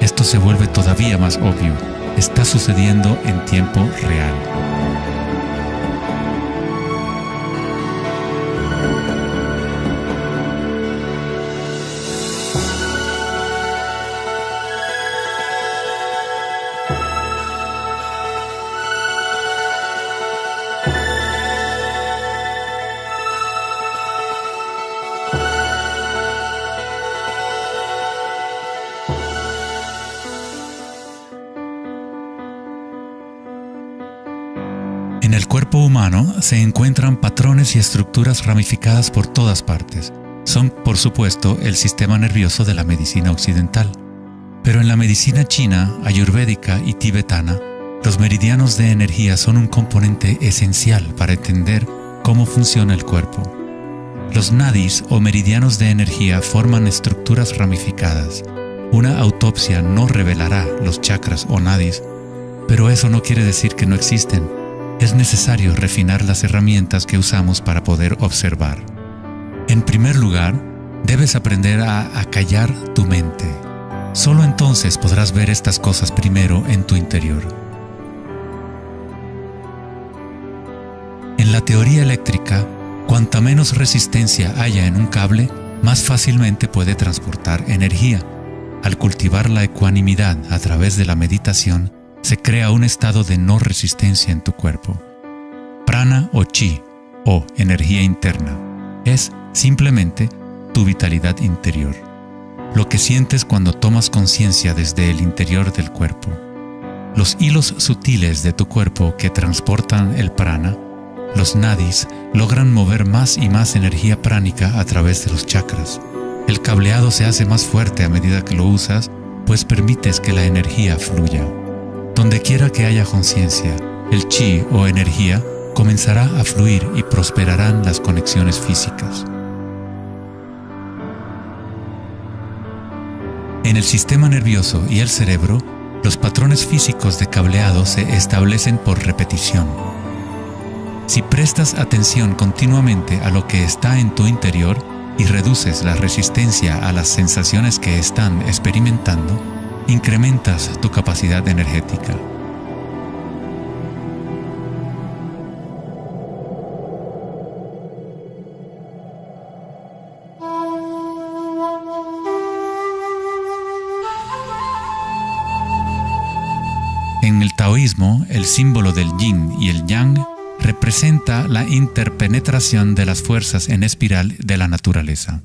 esto se vuelve todavía más obvio. Está sucediendo en tiempo real. En el cuerpo humano se encuentran patrones y estructuras ramificadas por todas partes. Son, por supuesto, el sistema nervioso de la medicina occidental. Pero en la medicina china, ayurvédica y tibetana, los meridianos de energía son un componente esencial para entender cómo funciona el cuerpo. Los nadis o meridianos de energía forman estructuras ramificadas. Una autopsia no revelará los chakras o nadis, pero eso no quiere decir que no existen. Es necesario refinar las herramientas que usamos para poder observar. En primer lugar, debes aprender a acallar tu mente. Solo entonces podrás ver estas cosas primero en tu interior. En la teoría eléctrica, cuanta menos resistencia haya en un cable, más fácilmente puede transportar energía. Al cultivar la ecuanimidad a través de la meditación, se crea un estado de no resistencia en tu cuerpo. Prana o chi, o energía interna, es simplemente tu vitalidad interior. Lo que sientes cuando tomas conciencia desde el interior del cuerpo. Los hilos sutiles de tu cuerpo que transportan el prana, los nadis, logran mover más y más energía pránica a través de los chakras. El cableado se hace más fuerte a medida que lo usas, pues permites que la energía fluya. Donde quiera que haya conciencia, el chi o energía comenzará a fluir y prosperarán las conexiones físicas. En el sistema nervioso y el cerebro, los patrones físicos de cableado se establecen por repetición. Si prestas atención continuamente a lo que está en tu interior y reduces la resistencia a las sensaciones que están experimentando, incrementas tu capacidad energética. En el taoísmo, el símbolo del yin y el yang representa la interpenetración de las fuerzas en espiral de la naturaleza.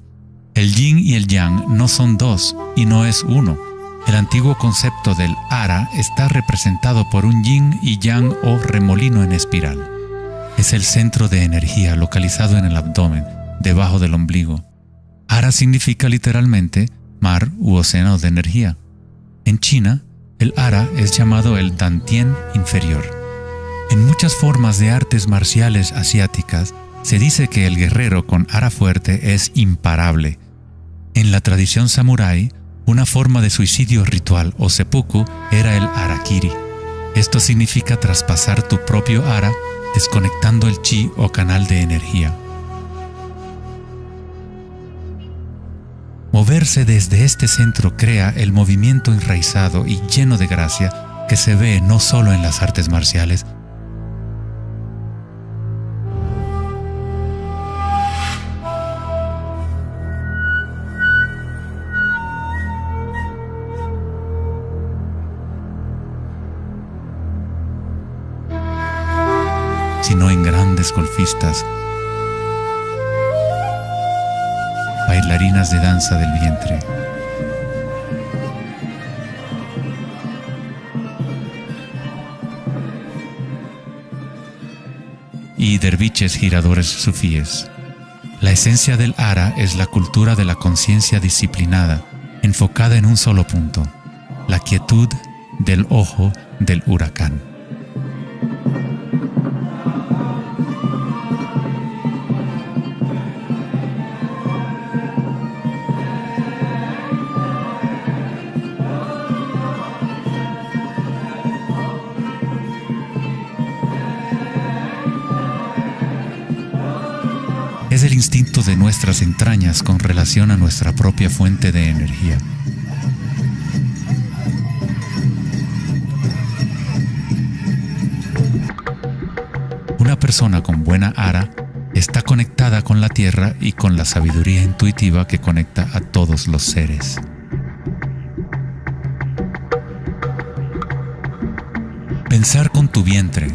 El yin y el yang no son dos y no es uno. El antiguo concepto del ara está representado por un yin y yang o remolino en espiral. Es el centro de energía localizado en el abdomen, debajo del ombligo. Ara significa literalmente mar u océano de energía. En China, el ara es llamado el Dantien inferior. En muchas formas de artes marciales asiáticas, se dice que el guerrero con ara fuerte es imparable. En la tradición samurái, una forma de suicidio ritual o seppuku era el harakiri. Esto significa traspasar tu propio ara, desconectando el chi o canal de energía. Moverse desde este centro crea el movimiento enraizado y lleno de gracia que se ve no solo en las artes marciales, sino en grandes golfistas, bailarinas de danza del vientre. Y derviches giradores sufíes. La esencia del ara es la cultura de la conciencia disciplinada, enfocada en un solo punto, la quietud del ojo del huracán. Es el instinto de nuestras entrañas con relación a nuestra propia fuente de energía. Una persona con buena ara está conectada con la tierra y con la sabiduría intuitiva que conecta a todos los seres. Pensar con tu vientre,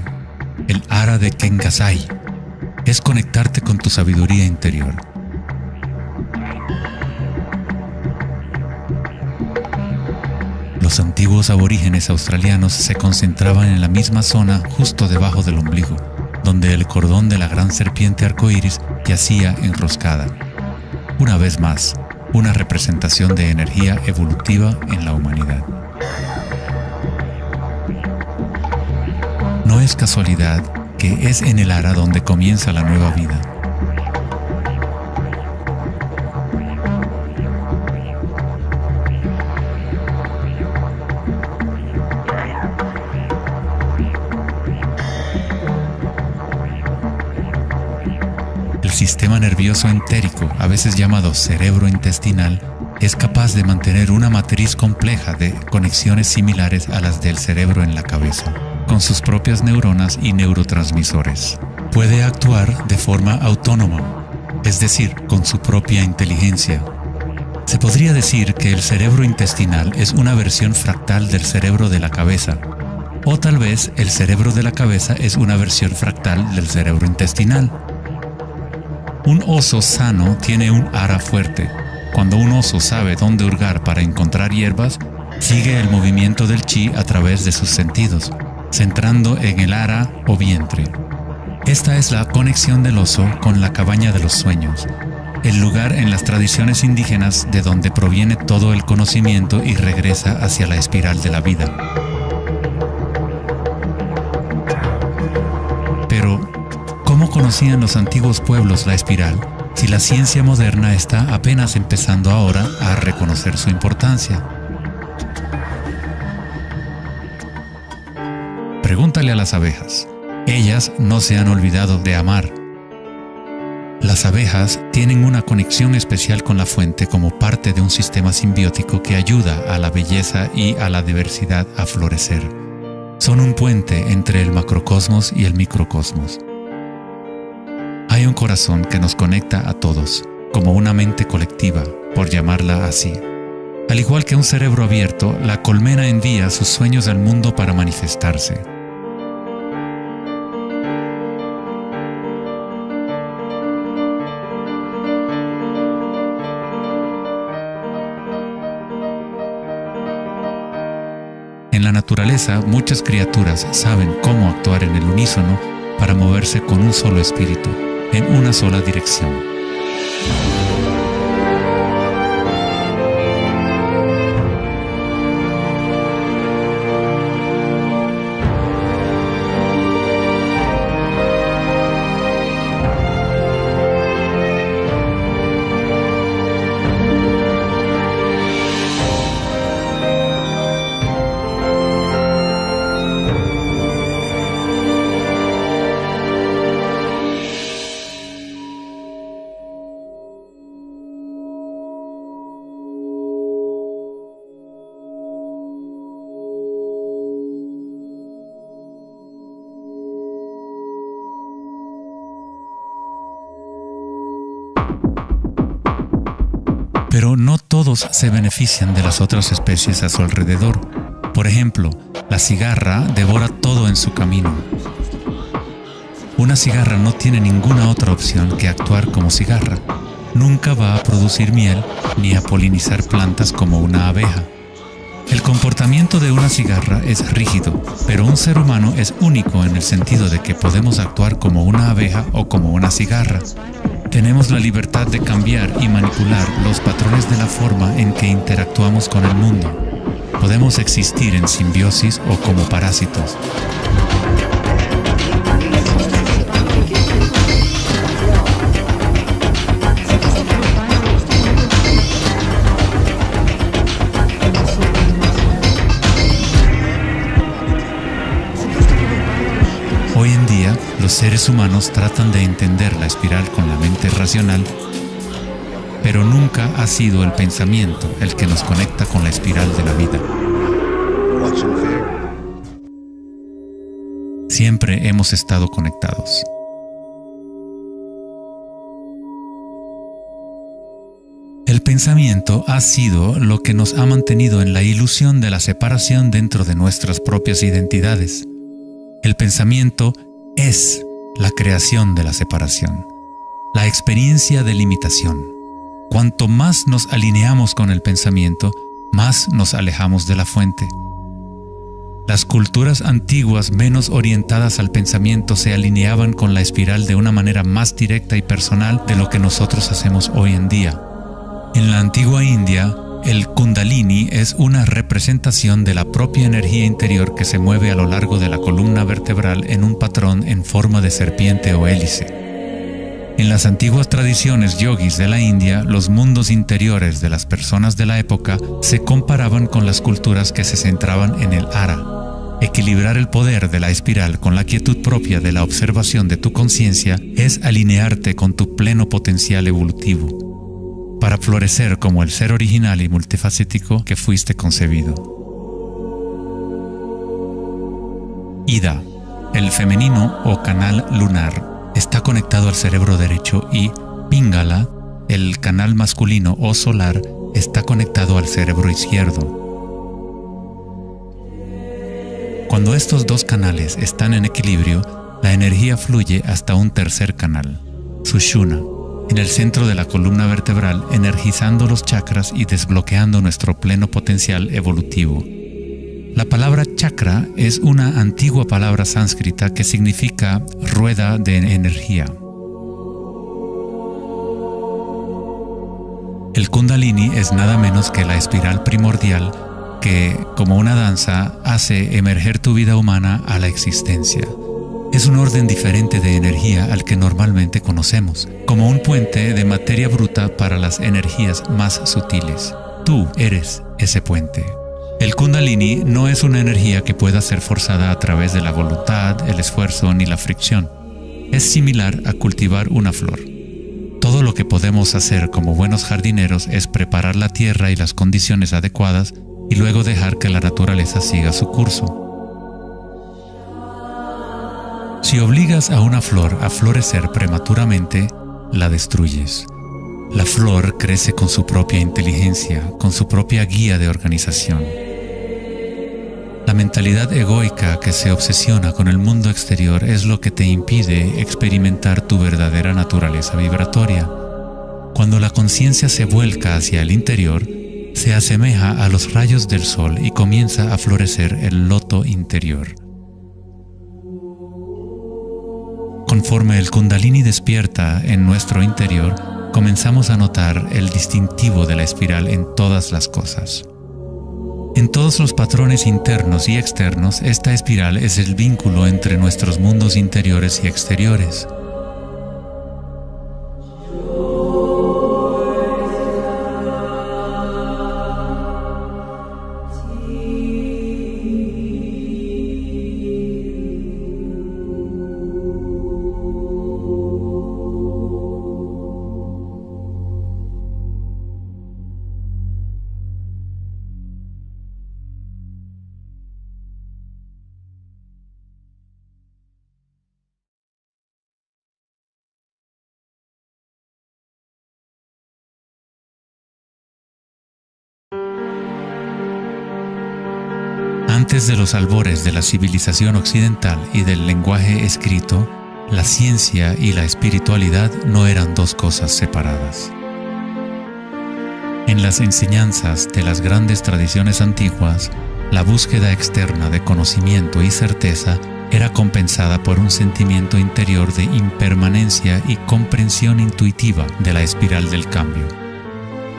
el ara de Kengasai, es conectarte con tu sabiduría interior. Los antiguos aborígenes australianos se concentraban en la misma zona justo debajo del ombligo, donde el cordón de la gran serpiente arcoíris yacía enroscada. Una vez más, una representación de energía evolutiva en la humanidad. No es casualidad que es en el ara donde comienza la nueva vida. El sistema nervioso entérico, a veces llamado cerebro intestinal, es capaz de mantener una matriz compleja de conexiones similares a las del cerebro en la cabeza, con sus propias neuronas y neurotransmisores. Puede actuar de forma autónoma, es decir, con su propia inteligencia. Se podría decir que el cerebro intestinal es una versión fractal del cerebro de la cabeza, o tal vez el cerebro de la cabeza es una versión fractal del cerebro intestinal. Un oso sano tiene un ara fuerte. Cuando un oso sabe dónde hurgar para encontrar hierbas, sigue el movimiento del chi a través de sus sentidos, centrando en el ara o vientre. Esta es la conexión del oso con la cabaña de los sueños, el lugar en las tradiciones indígenas de donde proviene todo el conocimiento y regresa hacia la espiral de la vida. Pero, ¿cómo conocían los antiguos pueblos la espiral si la ciencia moderna está apenas empezando ahora a reconocer su importancia? Pregúntale a las abejas. Ellas no se han olvidado de amar. Las abejas tienen una conexión especial con la fuente como parte de un sistema simbiótico que ayuda a la belleza y a la diversidad a florecer. Son un puente entre el macrocosmos y el microcosmos. Hay un corazón que nos conecta a todos, como una mente colectiva, por llamarla así. Al igual que un cerebro abierto, la colmena envía sus sueños al mundo para manifestarse. En la naturaleza, muchas criaturas saben cómo actuar en el unísono para moverse con un solo espíritu, en una sola dirección. Pero no todos se benefician de las otras especies a su alrededor. Por ejemplo, la cigarra devora todo en su camino. Una cigarra no tiene ninguna otra opción que actuar como cigarra. Nunca va a producir miel ni a polinizar plantas como una abeja. El comportamiento de una cigarra es rígido, pero un ser humano es único en el sentido de que podemos actuar como una abeja o como una cigarra. Tenemos la libertad de cambiar y manipular los patrones de la forma en que interactuamos con el mundo. Podemos existir en simbiosis o como parásitos. Hoy en día, los seres humanos tratan de entender la espiral con la mente racional, pero nunca ha sido el pensamiento el que nos conecta con la espiral de la vida. Siempre hemos estado conectados. El pensamiento ha sido lo que nos ha mantenido en la ilusión de la separación dentro de nuestras propias identidades. El pensamiento es la creación de la separación, la experiencia de limitación. Cuanto más nos alineamos con el pensamiento, más nos alejamos de la fuente. Las culturas antiguas menos orientadas al pensamiento se alineaban con la espiral de una manera más directa y personal de lo que nosotros hacemos hoy en día. En la antigua India, el Kundalini es una representación de la propia energía interior que se mueve a lo largo de la columna vertebral en un patrón en forma de serpiente o hélice. En las antiguas tradiciones yogis de la India, los mundos interiores de las personas de la época se comparaban con las culturas que se centraban en el Ara. Equilibrar el poder de la espiral con la quietud propia de la observación de tu conciencia es alinearte con tu pleno potencial evolutivo, para florecer como el ser original y multifacético que fuiste concebido. Ida, el femenino o canal lunar, está conectado al cerebro derecho y Pingala, el canal masculino o solar, está conectado al cerebro izquierdo. Cuando estos dos canales están en equilibrio, la energía fluye hasta un tercer canal, Sushumna, en el centro de la columna vertebral, energizando los chakras y desbloqueando nuestro pleno potencial evolutivo. La palabra chakra es una antigua palabra sánscrita que significa rueda de energía. El Kundalini es nada menos que la espiral primordial que, como una danza, hace emerger tu vida humana a la existencia. Es un orden diferente de energía al que normalmente conocemos, como un puente de materia bruta para las energías más sutiles. Tú eres ese puente. El Kundalini no es una energía que pueda ser forzada a través de la voluntad, el esfuerzo ni la fricción. Es similar a cultivar una flor. Todo lo que podemos hacer como buenos jardineros es preparar la tierra y las condiciones adecuadas y luego dejar que la naturaleza siga su curso. Si obligas a una flor a florecer prematuramente, la destruyes. La flor crece con su propia inteligencia, con su propia guía de organización. La mentalidad egoica que se obsesiona con el mundo exterior es lo que te impide experimentar tu verdadera naturaleza vibratoria. Cuando la conciencia se vuelca hacia el interior, se asemeja a los rayos del sol y comienza a florecer el loto interior. Conforme el Kundalini despierta en nuestro interior, comenzamos a notar el distintivo de la espiral en todas las cosas. En todos los patrones internos y externos, esta espiral es el vínculo entre nuestros mundos interiores y exteriores. Antes de los albores de la civilización occidental y del lenguaje escrito, la ciencia y la espiritualidad no eran dos cosas separadas. En las enseñanzas de las grandes tradiciones antiguas, la búsqueda externa de conocimiento y certeza era compensada por un sentimiento interior de impermanencia y comprensión intuitiva de la espiral del cambio.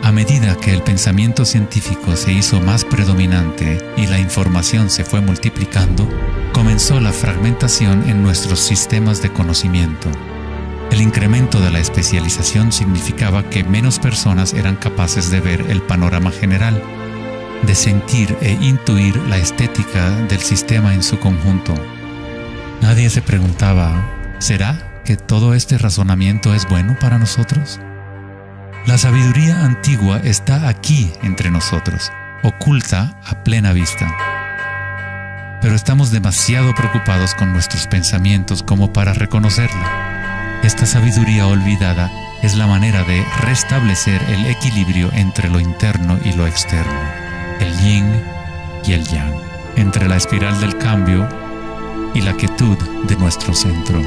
A medida que el pensamiento científico se hizo más predominante y la información se fue multiplicando, comenzó la fragmentación en nuestros sistemas de conocimiento. El incremento de la especialización significaba que menos personas eran capaces de ver el panorama general, de sentir e intuir la estética del sistema en su conjunto. Nadie se preguntaba, ¿será que todo este razonamiento es bueno para nosotros? La sabiduría antigua está aquí entre nosotros, oculta a plena vista. Pero estamos demasiado preocupados con nuestros pensamientos como para reconocerla. Esta sabiduría olvidada es la manera de restablecer el equilibrio entre lo interno y lo externo, el yin y el yang, entre la espiral del cambio y la quietud de nuestro centro.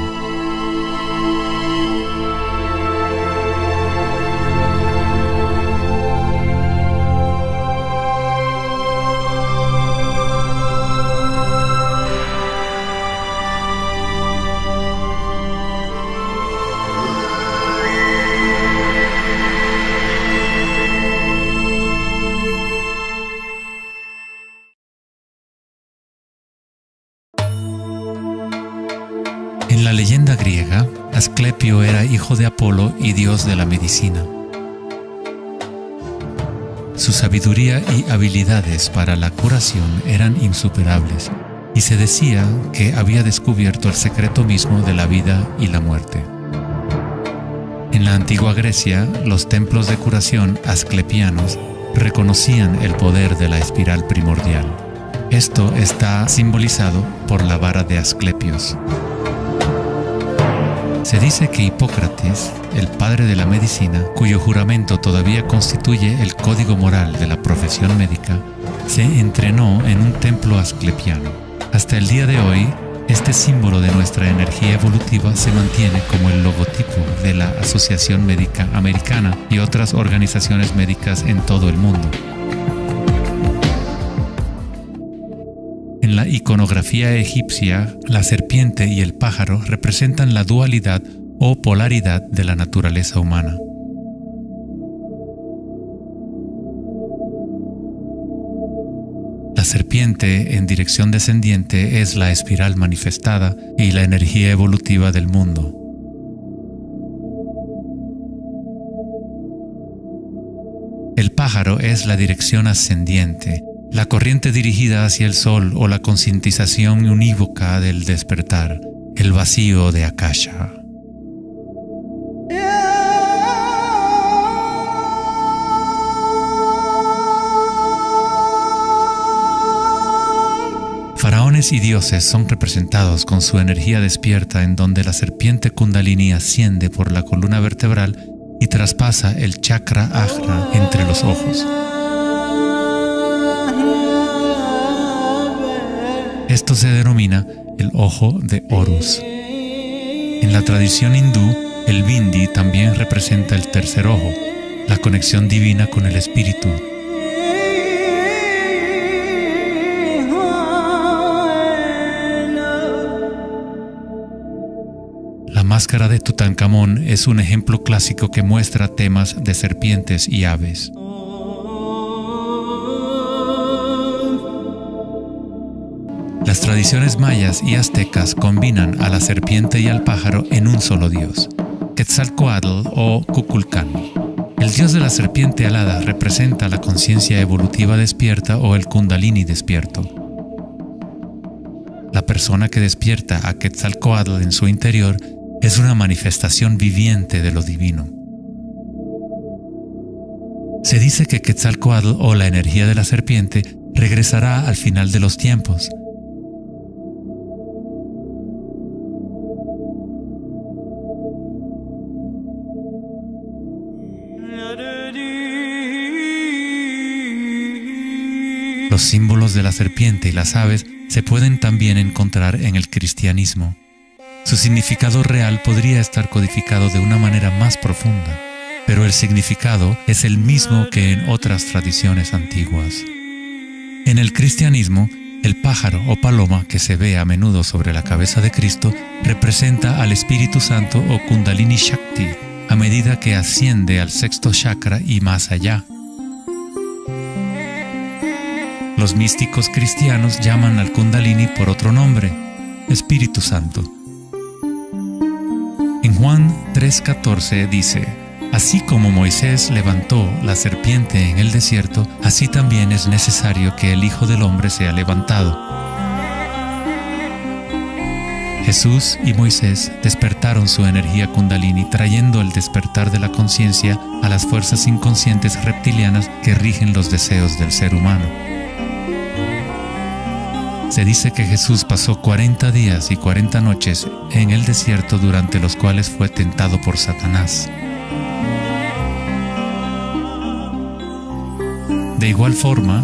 la leyenda griega, Asclepio era hijo de Apolo y dios de la medicina. Su sabiduría y habilidades para la curación eran insuperables, y se decía que había descubierto el secreto mismo de la vida y la muerte. En la antigua Grecia, los templos de curación asclepianos reconocían el poder de la espiral primordial. Esto está simbolizado por la vara de Asclepios. Se dice que Hipócrates, el padre de la medicina, cuyo juramento todavía constituye el código moral de la profesión médica, se entrenó en un templo asclepiano. Hasta el día de hoy, este símbolo de nuestra energía evolutiva se mantiene como el logotipo de la Asociación Médica Americana y otras organizaciones médicas en todo el mundo. En la iconografía egipcia, la serpiente y el pájaro representan la dualidad o polaridad de la naturaleza humana. La serpiente en dirección descendiente es la espiral manifestada y la energía evolutiva del mundo. El pájaro es la dirección ascendiente, la corriente dirigida hacia el sol o la concientización unívoca del despertar, el vacío de Akasha. Faraones y dioses son representados con su energía despierta, en donde la serpiente Kundalini asciende por la columna vertebral y traspasa el chakra ajna entre los ojos. Esto se denomina el ojo de Horus. En la tradición hindú, el bindi también representa el tercer ojo, la conexión divina con el espíritu. La máscara de Tutankamón es un ejemplo clásico que muestra temas de serpientes y aves. Las tradiciones mayas y aztecas combinan a la serpiente y al pájaro en un solo dios, Quetzalcóatl o Kukulcán. El dios de la serpiente alada representa la conciencia evolutiva despierta o el Kundalini despierto. La persona que despierta a Quetzalcóatl en su interior es una manifestación viviente de lo divino. Se dice que Quetzalcóatl o la energía de la serpiente regresará al final de los tiempos. Los símbolos de la serpiente y las aves se pueden también encontrar en el cristianismo. Su significado real podría estar codificado de una manera más profunda, pero el significado es el mismo que en otras tradiciones antiguas. En el cristianismo, el pájaro o paloma que se ve a menudo sobre la cabeza de Cristo representa al Espíritu Santo o Kundalini Shakti a medida que asciende al sexto chakra y más allá. Los místicos cristianos llaman al Kundalini por otro nombre, Espíritu Santo. En Juan 3:14 dice: así como Moisés levantó la serpiente en el desierto, así también es necesario que el Hijo del Hombre sea levantado. Jesús y Moisés despertaron su energía Kundalini, trayendo el despertar de la conciencia a las fuerzas inconscientes reptilianas que rigen los deseos del ser humano. Se dice que Jesús pasó 40 días y 40 noches en el desierto, durante los cuales fue tentado por Satanás. De igual forma,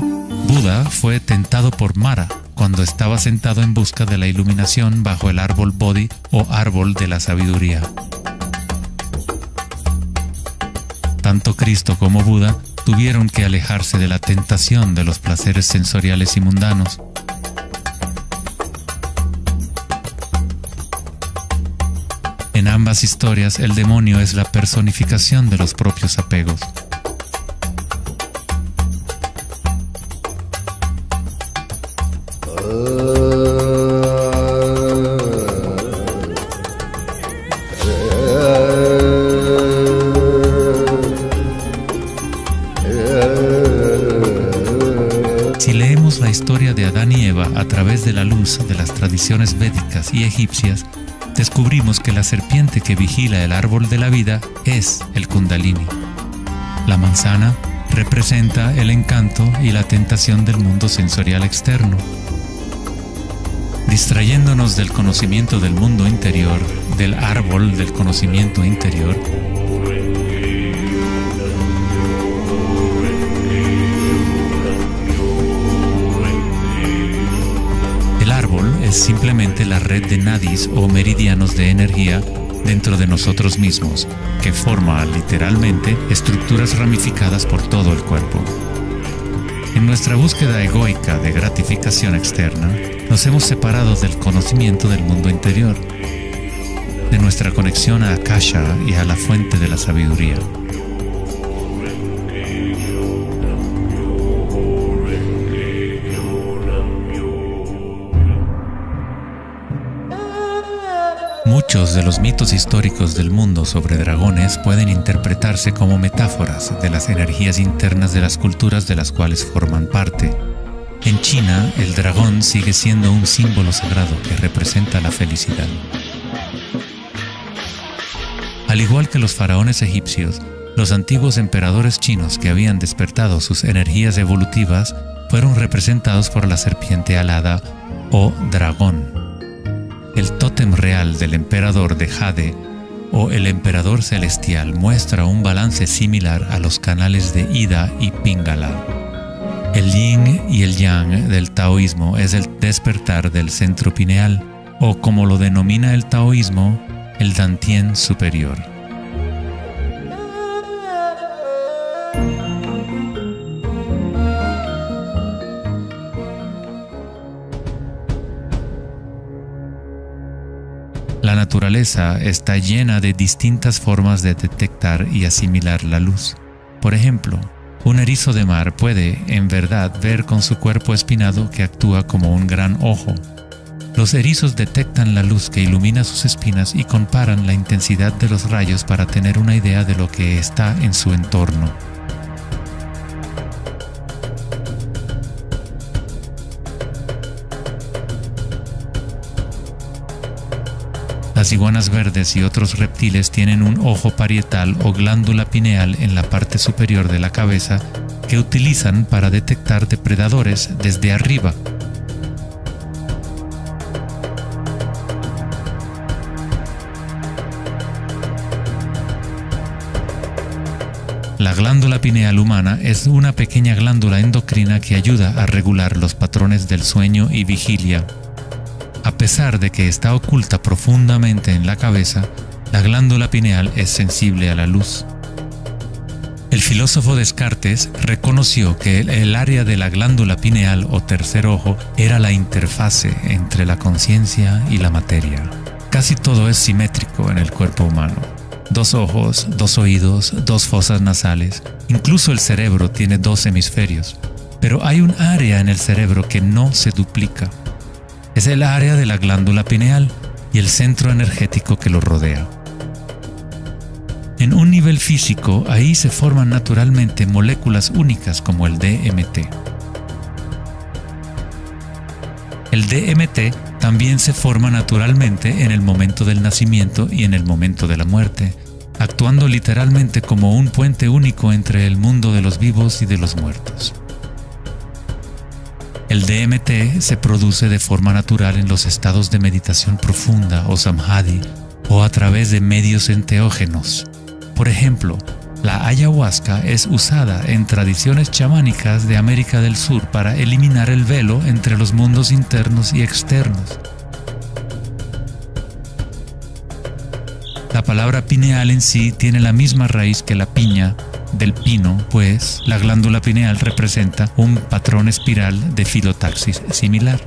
Buda fue tentado por Mara cuando estaba sentado en busca de la iluminación bajo el árbol Bodhi o árbol de la sabiduría. Tanto Cristo como Buda tuvieron que alejarse de la tentación de los placeres sensoriales y mundanos. En ambas historias, el demonio es la personificación de los propios apegos. de Adán y Eva a través de la luz de las tradiciones védicas y egipcias, descubrimos que la serpiente que vigila el árbol de la vida es el Kundalini. La manzana representa el encanto y la tentación del mundo sensorial externo. Distrayéndonos del conocimiento del mundo interior, del árbol del conocimiento interior, el árbol es simplemente la red de nadis o meridianos de energía dentro de nosotros mismos, que forma literalmente estructuras ramificadas por todo el cuerpo. En nuestra búsqueda egoica de gratificación externa, nos hemos separado del conocimiento del mundo interior, de nuestra conexión a Akasha y a la fuente de la sabiduría. Muchos de los mitos históricos del mundo sobre dragones pueden interpretarse como metáforas de las energías internas de las culturas de las cuales forman parte. En China, el dragón sigue siendo un símbolo sagrado que representa la felicidad. Al igual que los faraones egipcios, los antiguos emperadores chinos que habían despertado sus energías evolutivas fueron representados por la serpiente alada o dragón. El tótem real del emperador de Jade o el emperador celestial muestra un balance similar a los canales de Ida y Pingala. El yin y el yang del taoísmo es el despertar del centro pineal, o como lo denomina el taoísmo, el Dantien superior. La naturaleza está llena de distintas formas de detectar y asimilar la luz. Por ejemplo, un erizo de mar puede, en verdad, ver con su cuerpo espinado que actúa como un gran ojo. Los erizos detectan la luz que ilumina sus espinas y comparan la intensidad de los rayos para tener una idea de lo que está en su entorno. Las iguanas verdes y otros reptiles tienen un ojo parietal o glándula pineal en la parte superior de la cabeza que utilizan para detectar depredadores desde arriba. La glándula pineal humana es una pequeña glándula endocrina que ayuda a regular los patrones del sueño y vigilia. A pesar de que está oculta profundamente en la cabeza, la glándula pineal es sensible a la luz. El filósofo Descartes reconoció que el área de la glándula pineal o tercer ojo era la interfase entre la conciencia y la materia. Casi todo es simétrico en el cuerpo humano. 2 ojos, 2 oídos, 2 fosas nasales. Incluso el cerebro tiene 2 hemisferios. Pero hay un área en el cerebro que no se duplica. Es el área de la glándula pineal y el centro energético que lo rodea. En un nivel físico, ahí se forman naturalmente moléculas únicas como el DMT. El DMT también se forma naturalmente en el momento del nacimiento y en el momento de la muerte, actuando literalmente como un puente único entre el mundo de los vivos y de los muertos. El DMT se produce de forma natural en los estados de meditación profunda o samadhi o a través de medios enteógenos. Por ejemplo, la ayahuasca es usada en tradiciones chamánicas de América del Sur para eliminar el velo entre los mundos internos y externos. La palabra pineal en sí tiene la misma raíz que la piña del pino, pues la glándula pineal representa un patrón espiral de filotaxis similar.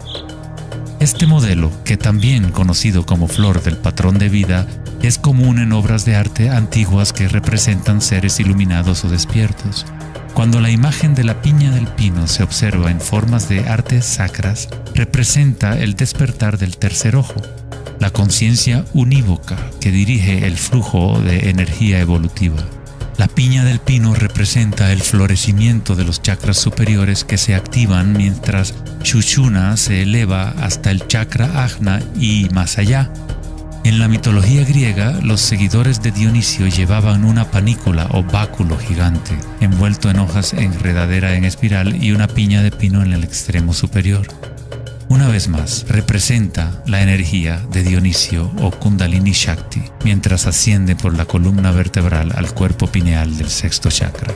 Este modelo, que también conocido como flor del patrón de vida, es común en obras de arte antiguas que representan seres iluminados o despiertos. Cuando la imagen de la piña del pino se observa en formas de artes sacras, representa el despertar del tercer ojo, la conciencia unívoca que dirige el flujo de energía evolutiva. La piña del pino representa el florecimiento de los chakras superiores que se activan mientras Sushumna se eleva hasta el chakra Ajna y más allá. En la mitología griega, los seguidores de Dionisio llevaban una panícula o báculo gigante, envuelto en hojas enredadera en espiral y una piña de pino en el extremo superior. Una vez más, representa la energía de Dionisio o Kundalini Shakti, mientras asciende por la columna vertebral al cuerpo pineal del sexto chakra.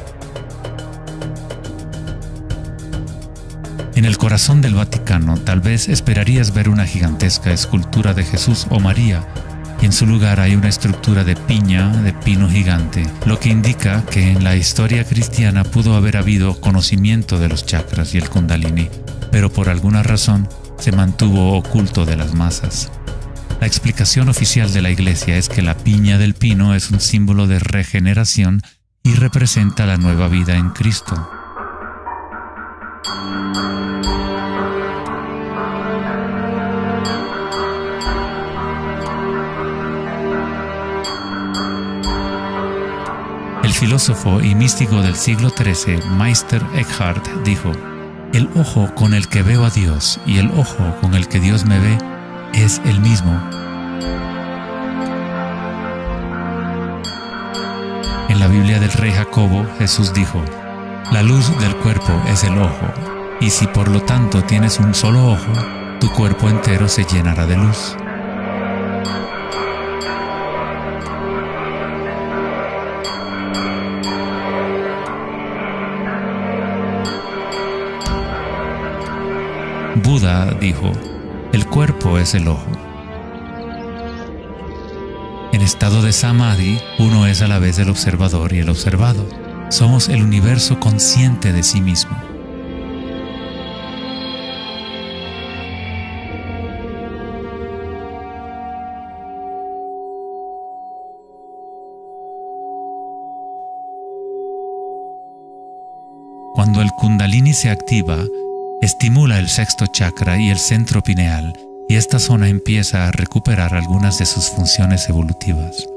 En el corazón del Vaticano, tal vez esperarías ver una gigantesca escultura de Jesús o María, y en su lugar hay una estructura de piña de pino gigante, lo que indica que en la historia cristiana pudo haber habido conocimiento de los chakras y el Kundalini, pero por alguna razón se mantuvo oculto de las masas. La explicación oficial de la Iglesia es que la piña del pino es un símbolo de regeneración y representa la nueva vida en Cristo. El filósofo y místico del siglo XIII, Meister Eckhart, dijo: "El ojo con el que veo a Dios y el ojo con el que Dios me ve es el mismo". En la Biblia del rey Jacobo, Jesús dijo: "La luz del cuerpo es el ojo, y si por lo tanto tienes un solo ojo, tu cuerpo entero se llenará de luz". Buda dijo: "El cuerpo es el ojo". En estado de Samadhi, uno es a la vez el observador y el observado. Somos el universo consciente de sí mismo. Cuando el Kundalini se activa, estimula el sexto chakra y el centro pineal, y esta zona empieza a recuperar algunas de sus funciones evolutivas.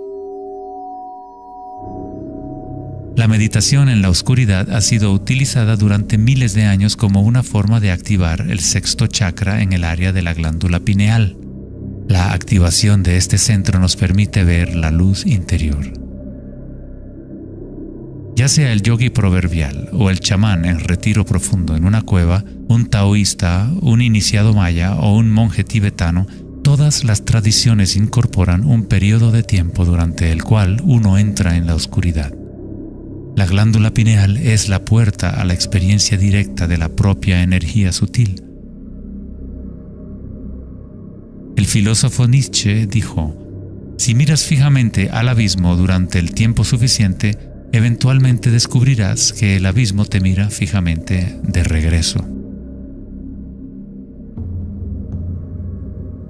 La meditación en la oscuridad ha sido utilizada durante miles de años como una forma de activar el sexto chakra en el área de la glándula pineal. La activación de este centro nos permite ver la luz interior. Ya sea el yogi proverbial o el chamán en retiro profundo en una cueva, un taoísta, un iniciado maya o un monje tibetano, todas las tradiciones incorporan un periodo de tiempo durante el cual uno entra en la oscuridad. La glándula pineal es la puerta a la experiencia directa de la propia energía sutil. El filósofo Nietzsche dijo: "Si miras fijamente al abismo durante el tiempo suficiente, eventualmente descubrirás que el abismo te mira fijamente de regreso".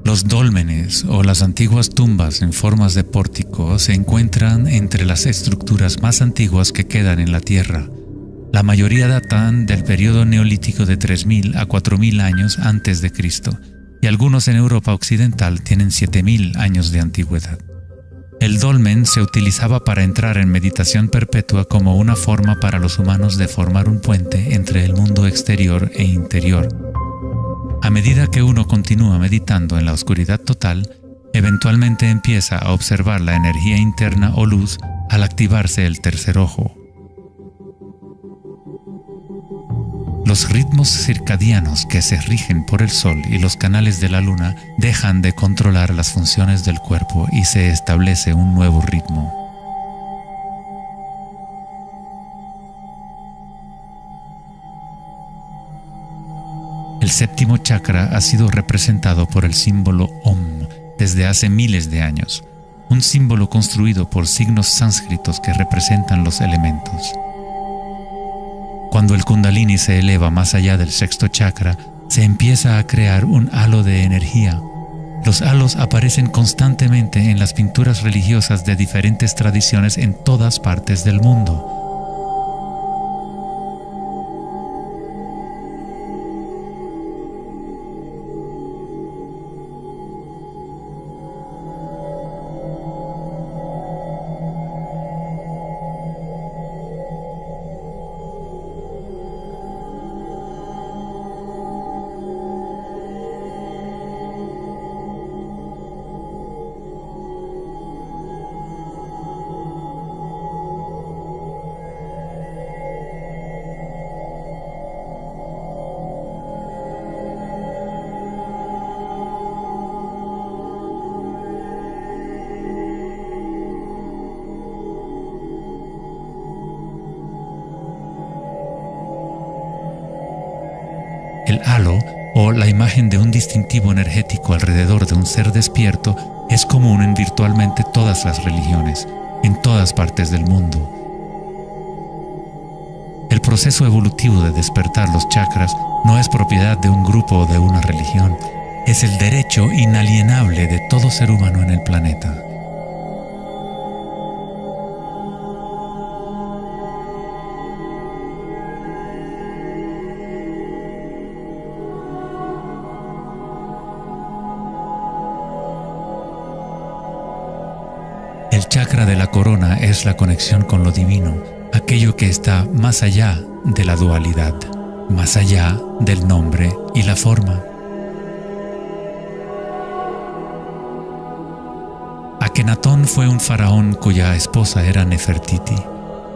Los dólmenes o las antiguas tumbas en formas de pórtico se encuentran entre las estructuras más antiguas que quedan en la Tierra. La mayoría datan del periodo neolítico de 3000 a 4000 años antes de Cristo, y algunos en Europa occidental tienen 7000 años de antigüedad. El dolmen se utilizaba para entrar en meditación perpetua como una forma para los humanos de formar un puente entre el mundo exterior e interior. A medida que uno continúa meditando en la oscuridad total, eventualmente empieza a observar la energía interna o luz al activarse el tercer ojo. Los ritmos circadianos que se rigen por el sol y los canales de la luna dejan de controlar las funciones del cuerpo y se establece un nuevo ritmo. El séptimo chakra ha sido representado por el símbolo Om desde hace miles de años, un símbolo construido por signos sánscritos que representan los elementos. Cuando el Kundalini se eleva más allá del sexto chakra, se empieza a crear un halo de energía. Los halos aparecen constantemente en las pinturas religiosas de diferentes tradiciones en todas partes del mundo. El halo, o la imagen de un distintivo energético alrededor de un ser despierto, es común en virtualmente todas las religiones, en todas partes del mundo. El proceso evolutivo de despertar los chakras no es propiedad de un grupo o de una religión, es el derecho inalienable de todo ser humano en el planeta. El chakra de la corona es la conexión con lo divino, aquello que está más allá de la dualidad, más allá del nombre y la forma. Akenatón fue un faraón cuya esposa era Nefertiti.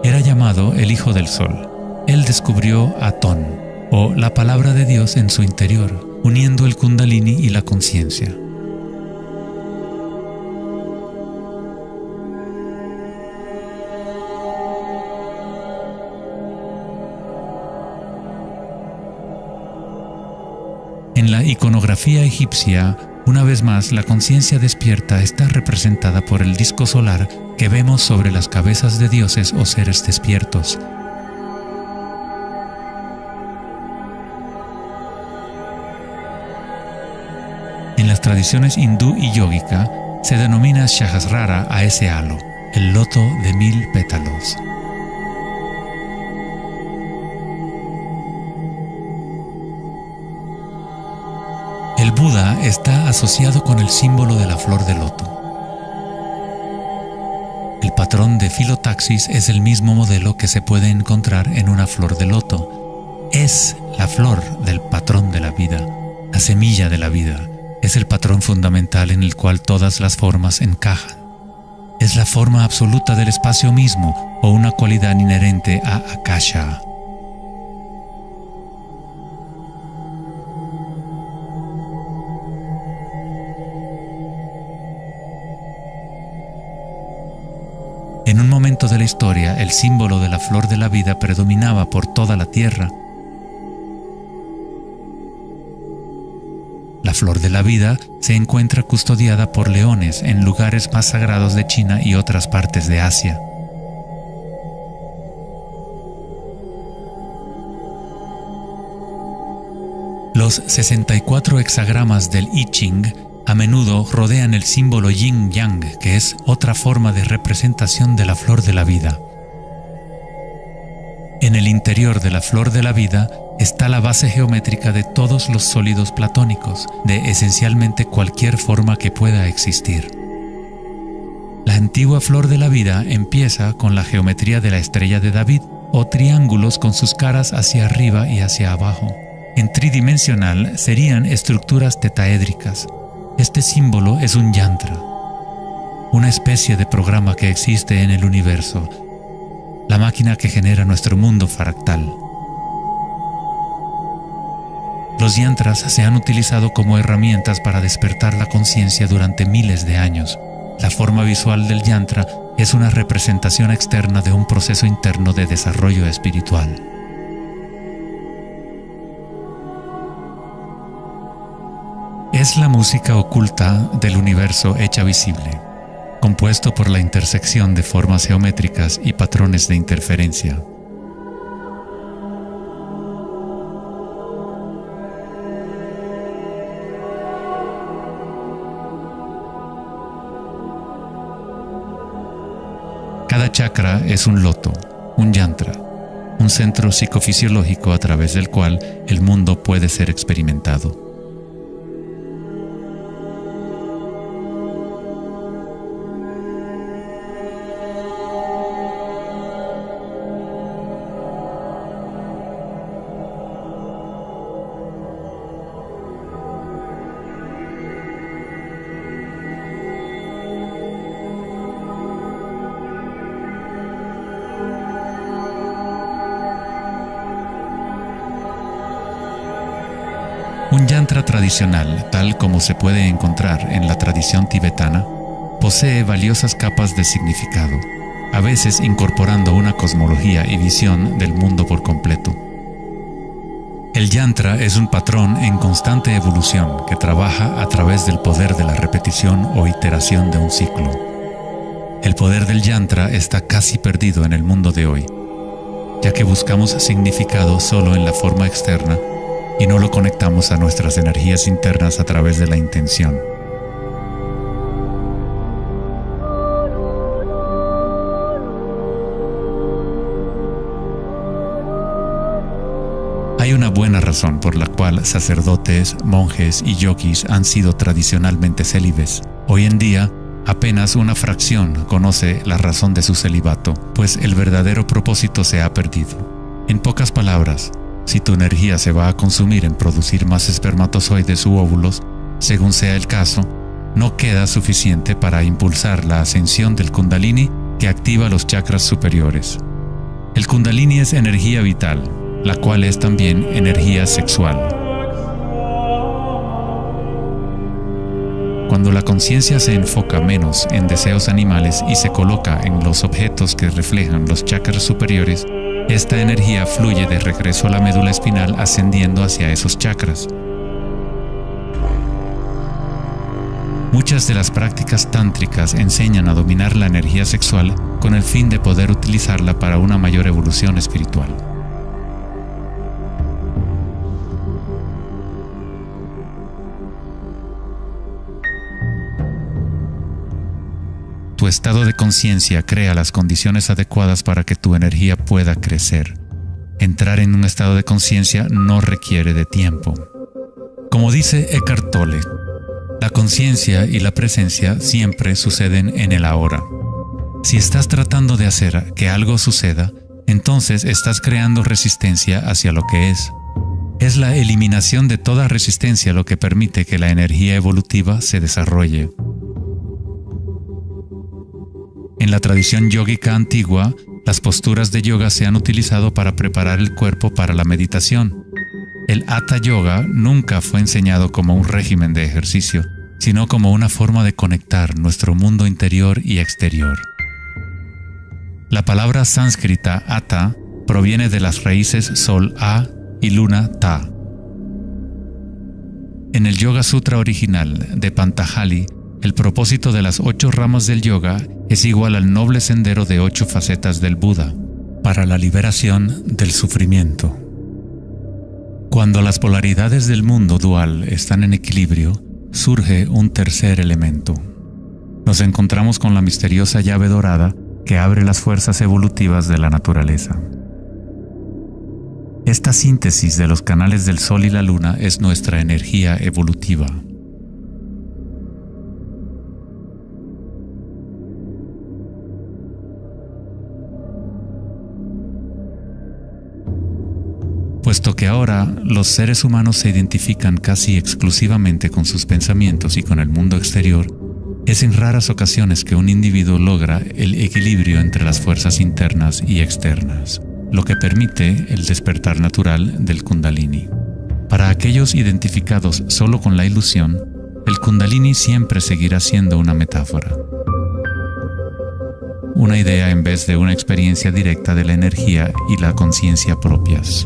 Era llamado el Hijo del Sol. Él descubrió Atón, o la palabra de Dios en su interior, uniendo el Kundalini y la conciencia. En la iconografía egipcia, una vez más, la conciencia despierta está representada por el disco solar que vemos sobre las cabezas de dioses o seres despiertos. En las tradiciones hindú y yógica, se denomina Sahasrara a ese halo, el loto de 1000 pétalos. El Buda está asociado con el símbolo de la flor de loto. El patrón de filotaxis es el mismo modelo que se puede encontrar en una flor de loto. Es la flor del patrón de la vida, la semilla de la vida. Es el patrón fundamental en el cual todas las formas encajan. Es la forma absoluta del espacio mismo o una cualidad inherente a Akasha. En un momento de la historia, el símbolo de la flor de la vida predominaba por toda la tierra. La flor de la vida se encuentra custodiada por leones en lugares más sagrados de China y otras partes de Asia. Los 64 hexagramas del I Ching a menudo rodean el símbolo yin-yang, que es otra forma de representación de la flor de la vida. En el interior de la flor de la vida está la base geométrica de todos los sólidos platónicos, de esencialmente cualquier forma que pueda existir. La antigua flor de la vida empieza con la geometría de la estrella de David, o triángulos con sus caras hacia arriba y hacia abajo. En tridimensional serían estructuras tetaédricas. Este símbolo es un yantra, una especie de programa que existe en el universo, la máquina que genera nuestro mundo fractal. Los yantras se han utilizado como herramientas para despertar la conciencia durante miles de años. La forma visual del yantra es una representación externa de un proceso interno de desarrollo espiritual. Es la música oculta del universo hecha visible, compuesto por la intersección de formas geométricas y patrones de interferencia. Cada chakra es un loto, un yantra, un centro psicofisiológico a través del cual el mundo puede ser experimentado. Un yantra tradicional, tal como se puede encontrar en la tradición tibetana, posee valiosas capas de significado, a veces incorporando una cosmología y visión del mundo por completo. El yantra es un patrón en constante evolución que trabaja a través del poder de la repetición o iteración de un ciclo. El poder del yantra está casi perdido en el mundo de hoy, ya que buscamos significado solo en la forma externa y no lo conectamos a nuestras energías internas a través de la intención. Hay una buena razón por la cual sacerdotes, monjes y yogis han sido tradicionalmente célibes. Hoy en día, apenas una fracción conoce la razón de su celibato, pues el verdadero propósito se ha perdido. En pocas palabras, si tu energía se va a consumir en producir más espermatozoides u óvulos, según sea el caso, no queda suficiente para impulsar la ascensión del Kundalini que activa los chakras superiores. El Kundalini es energía vital, la cual es también energía sexual. Cuando la conciencia se enfoca menos en deseos animales y se coloca en los objetos que reflejan los chakras superiores, esta energía fluye de regreso a la médula espinal ascendiendo hacia esos chakras. Muchas de las prácticas tántricas enseñan a dominar la energía sexual con el fin de poder utilizarla para una mayor evolución espiritual. Tu estado de conciencia crea las condiciones adecuadas para que tu energía pueda crecer. Entrar en un estado de conciencia no requiere de tiempo. Como dice Eckhart Tolle, la conciencia y la presencia siempre suceden en el ahora. Si estás tratando de hacer que algo suceda, entonces estás creando resistencia hacia lo que es. Es la eliminación de toda resistencia lo que permite que la energía evolutiva se desarrolle. En la tradición yógica antigua, las posturas de yoga se han utilizado para preparar el cuerpo para la meditación. El Hatha Yoga nunca fue enseñado como un régimen de ejercicio, sino como una forma de conectar nuestro mundo interior y exterior. La palabra sánscrita Hatha proviene de las raíces Sol A y Luna Ta. En el Yoga Sutra original de Patanjali, el propósito de las 8 ramas del yoga es igual al noble sendero de 8 facetas del Buda, para la liberación del sufrimiento. Cuando las polaridades del mundo dual están en equilibrio, surge un tercer elemento. Nos encontramos con la misteriosa llave dorada que abre las fuerzas evolutivas de la naturaleza. Esta síntesis de los canales del Sol y la Luna es nuestra energía evolutiva. Puesto que ahora los seres humanos se identifican casi exclusivamente con sus pensamientos y con el mundo exterior, es en raras ocasiones que un individuo logra el equilibrio entre las fuerzas internas y externas, lo que permite el despertar natural del Kundalini. Para aquellos identificados solo con la ilusión, el Kundalini siempre seguirá siendo una metáfora. Una idea en vez de una experiencia directa de la energía y la conciencia propias.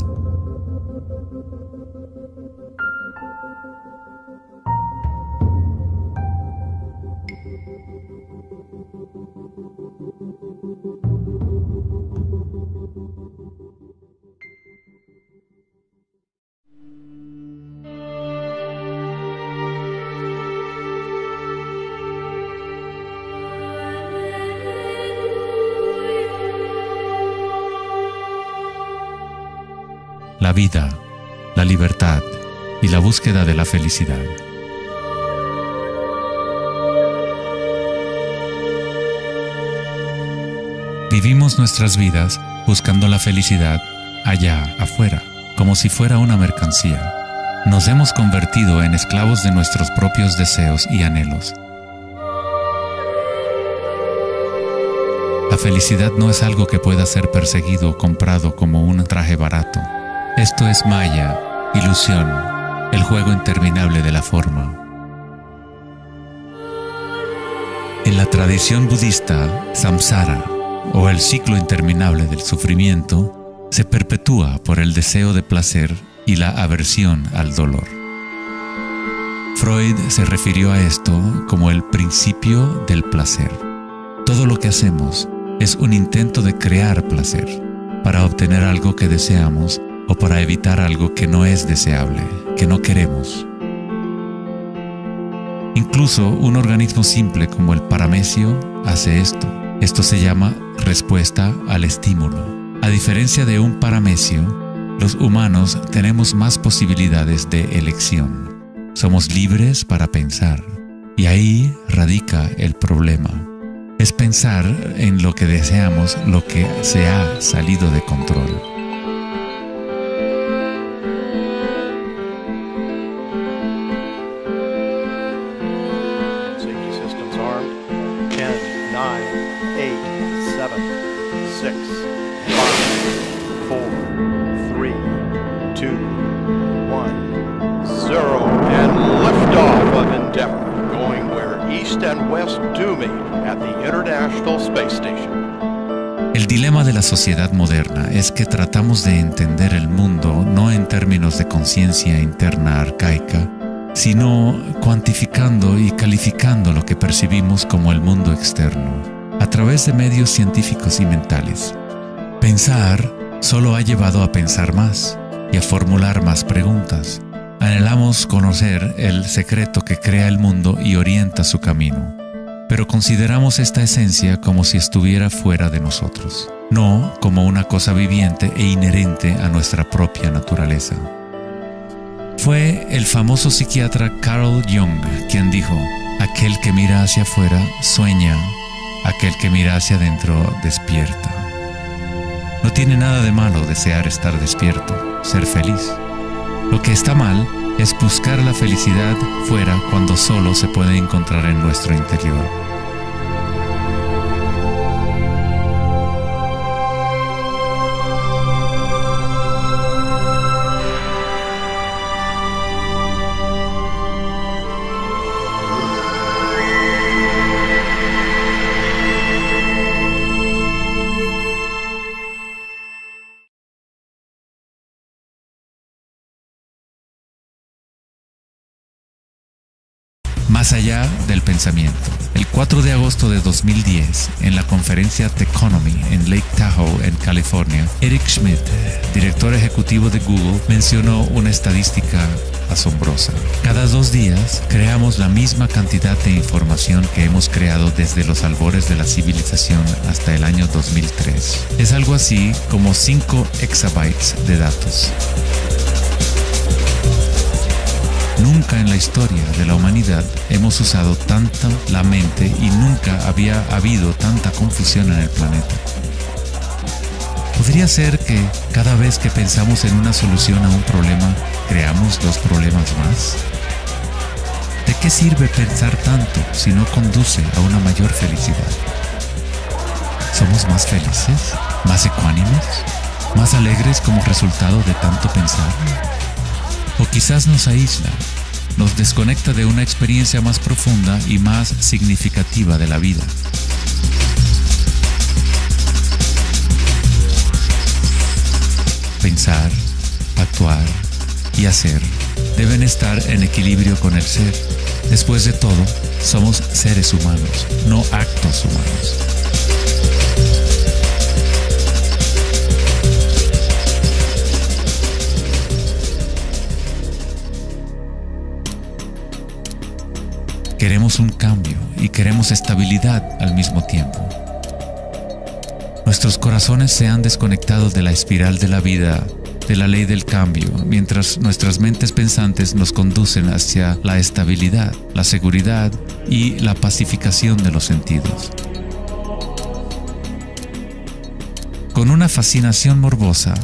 La vida, la libertad y la búsqueda de la felicidad. Vivimos nuestras vidas buscando la felicidad allá afuera, como si fuera una mercancía. Nos hemos convertido en esclavos de nuestros propios deseos y anhelos. La felicidad no es algo que pueda ser perseguido o comprado como un traje barato. Esto es maya, ilusión, el juego interminable de la forma. En la tradición budista, samsara, o el ciclo interminable del sufrimiento, se perpetúa por el deseo de placer y la aversión al dolor. Freud se refirió a esto como el principio del placer. Todo lo que hacemos es un intento de crear placer para obtener algo que deseamos o para evitar algo que no es deseable, que no queremos. Incluso un organismo simple como el paramecio hace esto. Esto se llama respuesta al estímulo. A diferencia de un paramecio, los humanos tenemos más posibilidades de elección. Somos libres para pensar, y ahí radica el problema. Es pensar en lo que deseamos lo que se ha salido de control. Safety systems armed. 10, 9, 8, 7, 6, 5, 4, 3, 2, 1, 0, and liftoff of Endeavour, going where east and west do meet at the International Space Station. El dilema de la sociedad moderna es que tratamos de entender el mundo no en términos de conciencia interna arcaica, sino cuantificando y calificando lo que percibimos como el mundo externo, a través de medios científicos y mentales. Pensar solo ha llevado a pensar más y a formular más preguntas. Anhelamos conocer el secreto que crea el mundo y orienta su camino, pero consideramos esta esencia como si estuviera fuera de nosotros, no como una cosa viviente e inherente a nuestra propia naturaleza. Fue el famoso psiquiatra Carl Jung quien dijo: aquel que mira hacia afuera sueña, aquel que mira hacia adentro despierta. No tiene nada de malo desear estar despierto, ser feliz. Lo que está mal es buscar la felicidad fuera cuando solo se puede encontrar en nuestro interior. Más allá del pensamiento. El 4 de agosto de 2010, en la conferencia Techonomy en Lake Tahoe, en California, Eric Schmidt, director ejecutivo de Google, mencionó una estadística asombrosa. Cada 2 días creamos la misma cantidad de información que hemos creado desde los albores de la civilización hasta el año 2003. Es algo así como 5 exabytes de datos. Nunca en la historia de la humanidad hemos usado tanto la mente y nunca había habido tanta confusión en el planeta. ¿Podría ser que cada vez que pensamos en una solución a un problema, creamos 2 problemas más? ¿De qué sirve pensar tanto si no conduce a una mayor felicidad? ¿Somos más felices? ¿Más ecuánimes? ¿Más alegres como resultado de tanto pensar? O quizás nos aísla, nos desconecta de una experiencia más profunda y más significativa de la vida. Pensar, actuar y hacer deben estar en equilibrio con el ser. Después de todo, somos seres humanos, no actos humanos. Queremos un cambio y queremos estabilidad al mismo tiempo. Nuestros corazones se han desconectado de la espiral de la vida, de la ley del cambio, mientras nuestras mentes pensantes nos conducen hacia la estabilidad, la seguridad y la pacificación de los sentidos. Con una fascinación morbosa,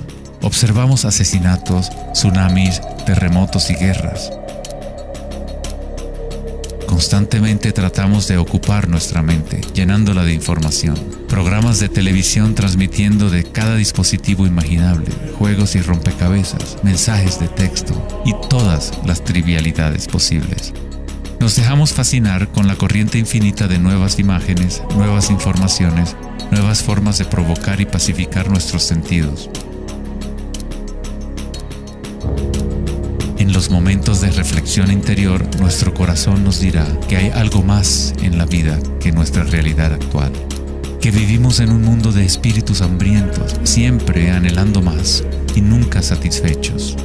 observamos asesinatos, tsunamis, terremotos y guerras. Constantemente tratamos de ocupar nuestra mente, llenándola de información. Programas de televisión transmitiendo de cada dispositivo imaginable, juegos y rompecabezas, mensajes de texto y todas las trivialidades posibles. Nos dejamos fascinar con la corriente infinita de nuevas imágenes, nuevas informaciones, nuevas formas de provocar y pacificar nuestros sentidos. los momentos de reflexión interior, nuestro corazón nos dirá que hay algo más en la vida que nuestra realidad actual, que vivimos en un mundo de espíritus hambrientos, siempre anhelando más y nunca satisfechos.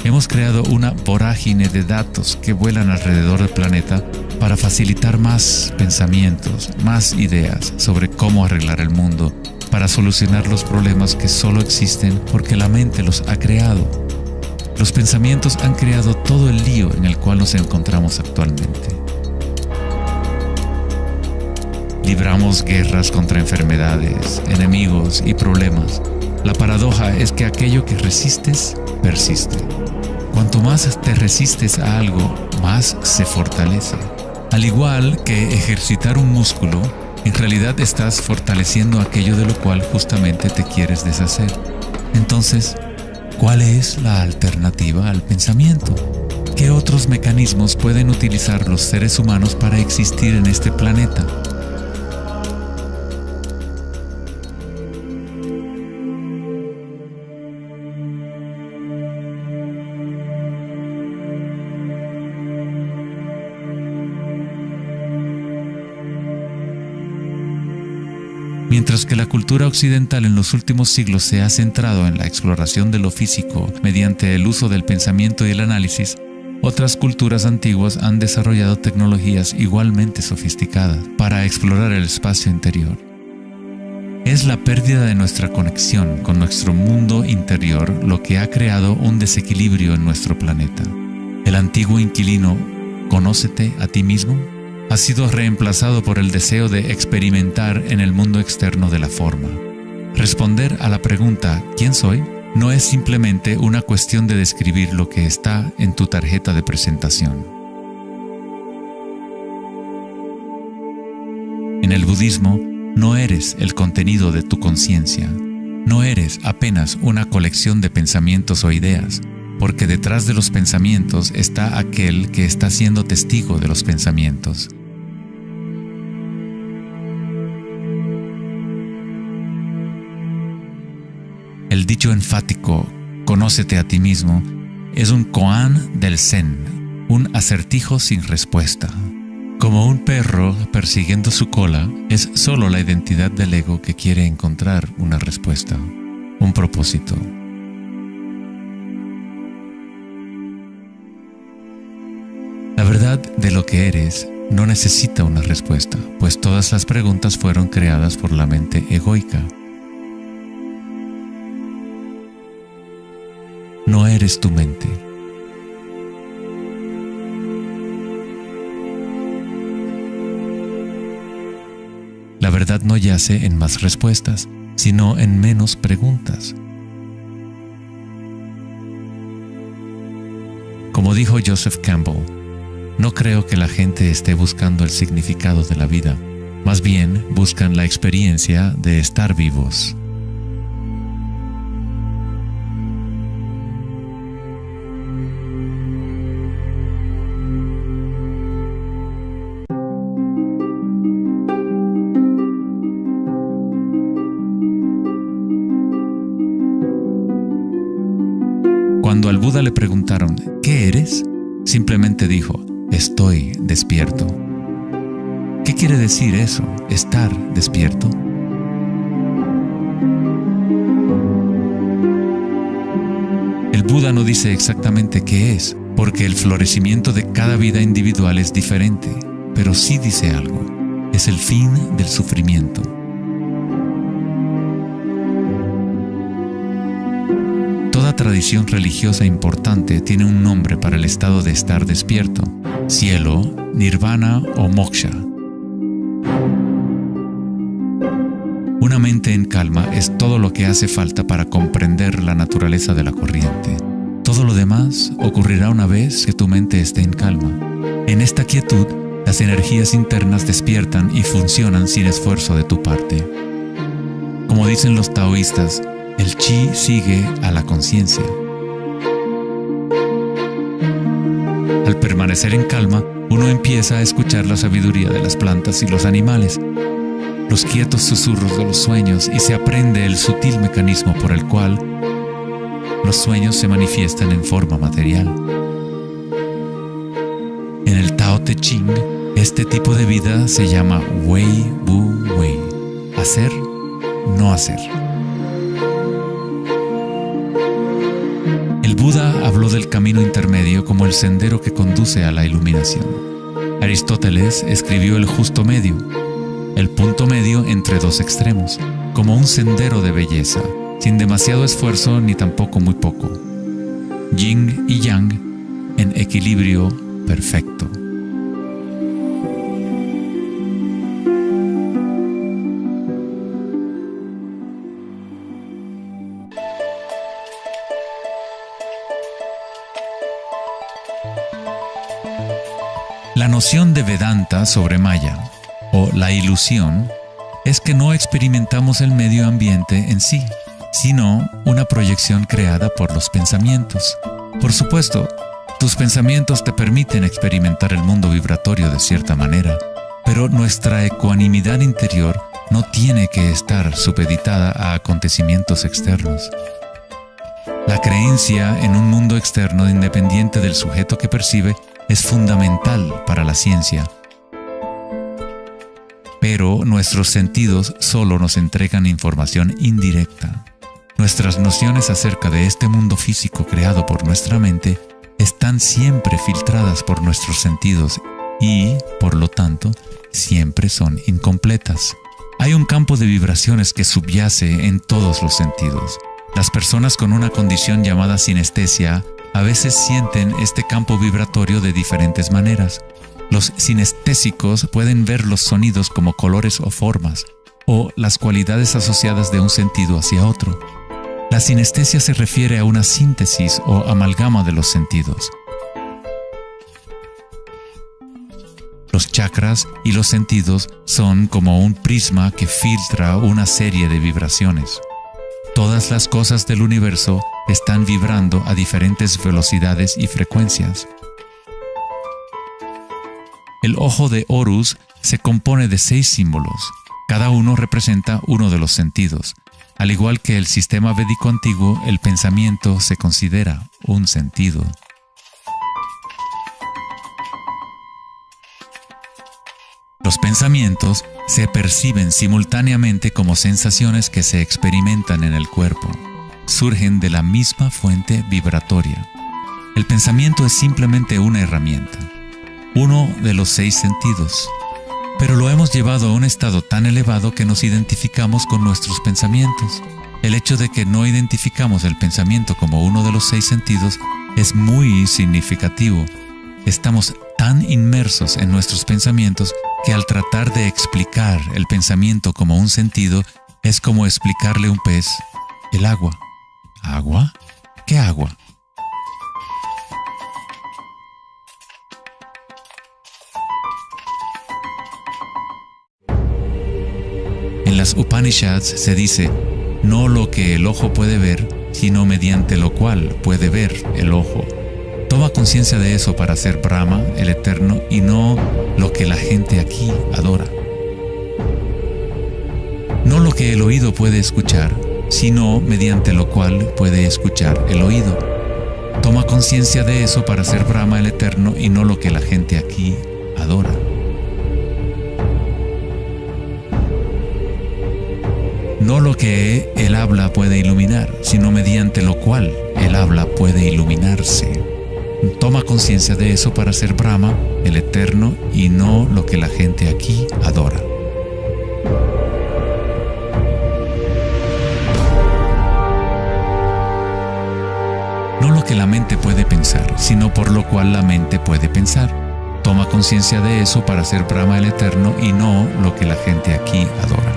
Hemos creado una vorágine de datos que vuelan alrededor del planeta para facilitar más pensamientos, más ideas sobre cómo arreglar el mundo, para solucionar los problemas que solo existen porque la mente los ha creado. Los pensamientos han creado todo el lío en el cual nos encontramos actualmente. Libramos guerras contra enfermedades, enemigos y problemas. La paradoja es que aquello que resistes, persiste. Cuanto más te resistes a algo, más se fortalece. Al igual que ejercitar un músculo, en realidad estás fortaleciendo aquello de lo cual justamente te quieres deshacer. Entonces, ¿cuál es la alternativa al pensamiento? ¿Qué otros mecanismos pueden utilizar los seres humanos para existir en este planeta? Mientras que la cultura occidental en los últimos siglos se ha centrado en la exploración de lo físico mediante el uso del pensamiento y el análisis, otras culturas antiguas han desarrollado tecnologías igualmente sofisticadas para explorar el espacio interior. Es la pérdida de nuestra conexión con nuestro mundo interior lo que ha creado un desequilibrio en nuestro planeta. El antiguo inquilino, «Conócete a ti mismo», ha sido reemplazado por el deseo de experimentar en el mundo externo de la forma. Responder a la pregunta ¿quién soy? No es simplemente una cuestión de describir lo que está en tu tarjeta de presentación. En el budismo, no eres el contenido de tu conciencia. No eres apenas una colección de pensamientos o ideas, porque detrás de los pensamientos está aquel que está siendo testigo de los pensamientos. El dicho enfático, «Conócete a ti mismo», es un koan del Zen, un acertijo sin respuesta. Como un perro persiguiendo su cola, es solo la identidad del ego que quiere encontrar una respuesta, un propósito. La verdad de lo que eres no necesita una respuesta, pues todas las preguntas fueron creadas por la mente egoica. No eres tu mente. La verdad no yace en más respuestas, sino en menos preguntas. Como dijo Joseph Campbell, no creo que la gente esté buscando el significado de la vida, más bien buscan la experiencia de estar vivos. Cuando al Buda le preguntaron, ¿qué eres?, simplemente dijo, estoy despierto. ¿Qué quiere decir eso, estar despierto? El Buda no dice exactamente qué es, porque el florecimiento de cada vida individual es diferente, pero sí dice algo, es el fin del sufrimiento. Toda tradición religiosa importante tiene un nombre para el estado de estar despierto: cielo, nirvana o moksha. Una mente en calma es todo lo que hace falta para comprender la naturaleza de la corriente. Todo lo demás ocurrirá una vez que tu mente esté en calma. En esta quietud, las energías internas despiertan y funcionan sin esfuerzo de tu parte. Como dicen los taoístas, el chi sigue a la conciencia. Al permanecer en calma, uno empieza a escuchar la sabiduría de las plantas y los animales, los quietos susurros de los sueños y se aprende el sutil mecanismo por el cual los sueños se manifiestan en forma material. En el Tao Te Ching, este tipo de vida se llama Wei Wu Wei, hacer, no hacer. El Buda habló del camino intermedio como el sendero que conduce a la iluminación. Aristóteles escribió el justo medio, el punto medio entre dos extremos, como un sendero de belleza, sin demasiado esfuerzo ni tampoco muy poco. Yin y Yang en equilibrio perfecto. La noción de Vedanta sobre Maya, o la ilusión, es que no experimentamos el medio ambiente en sí, sino una proyección creada por los pensamientos. Por supuesto, tus pensamientos te permiten experimentar el mundo vibratorio de cierta manera, pero nuestra ecuanimidad interior no tiene que estar supeditada a acontecimientos externos. La creencia en un mundo externo independiente del sujeto que percibe es fundamental para la ciencia. Pero nuestros sentidos solo nos entregan información indirecta. Nuestras nociones acerca de este mundo físico creado por nuestra mente están siempre filtradas por nuestros sentidos y, por lo tanto, siempre son incompletas. Hay un campo de vibraciones que subyace en todos los sentidos. Las personas con una condición llamada sinestesia a veces sienten este campo vibratorio de diferentes maneras. Los sinestésicos pueden ver los sonidos como colores o formas, o las cualidades asociadas de un sentido hacia otro. La sinestesia se refiere a una síntesis o amalgama de los sentidos. Los chakras y los sentidos son como un prisma que filtra una serie de vibraciones. Todas las cosas del universo están vibrando a diferentes velocidades y frecuencias. El ojo de Horus se compone de 6 símbolos. Cada uno representa uno de los sentidos. Al igual que el sistema védico antiguo, el pensamiento se considera un sentido. Los pensamientos se perciben simultáneamente como sensaciones que se experimentan en el cuerpo. Surgen de la misma fuente vibratoria. El pensamiento es simplemente una herramienta, uno de los 6 sentidos, pero lo hemos llevado a un estado tan elevado que nos identificamos con nuestros pensamientos. El hecho de que no identificamos el pensamiento como uno de los 6 sentidos es muy significativo. Estamos tan inmersos en nuestros pensamientos que al tratar de explicar el pensamiento como un sentido es como explicarle a un pez el agua. ¿Agua? ¿Qué agua? En las Upanishads se dice, no lo que el ojo puede ver, sino mediante lo cual puede ver el ojo. Toma conciencia de eso para ser Brahma, el Eterno, y no lo que la gente aquí adora. No lo que el oído puede escuchar, sino mediante lo cual puede escuchar el oído. Toma conciencia de eso para ser Brahma, el Eterno, y no lo que la gente aquí adora. No lo que el habla puede iluminar, sino mediante lo cual el habla puede iluminarse. Toma conciencia de eso para ser Brahma, el Eterno, y no lo que la gente aquí adora. No lo que la mente puede pensar, sino por lo cual la mente puede pensar. Toma conciencia de eso para ser Brahma, el Eterno, y no lo que la gente aquí adora.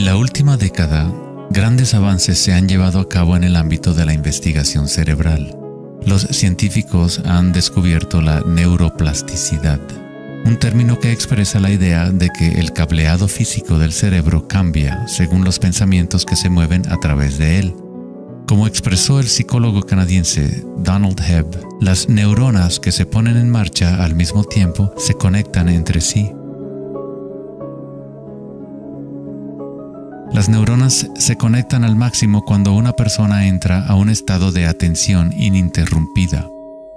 En la última década, grandes avances se han llevado a cabo en el ámbito de la investigación cerebral. Los científicos han descubierto la neuroplasticidad, un término que expresa la idea de que el cableado físico del cerebro cambia según los pensamientos que se mueven a través de él. Como expresó el psicólogo canadiense Donald Hebb, las neuronas que se ponen en marcha al mismo tiempo se conectan entre sí. Las neuronas se conectan al máximo cuando una persona entra a un estado de atención ininterrumpida.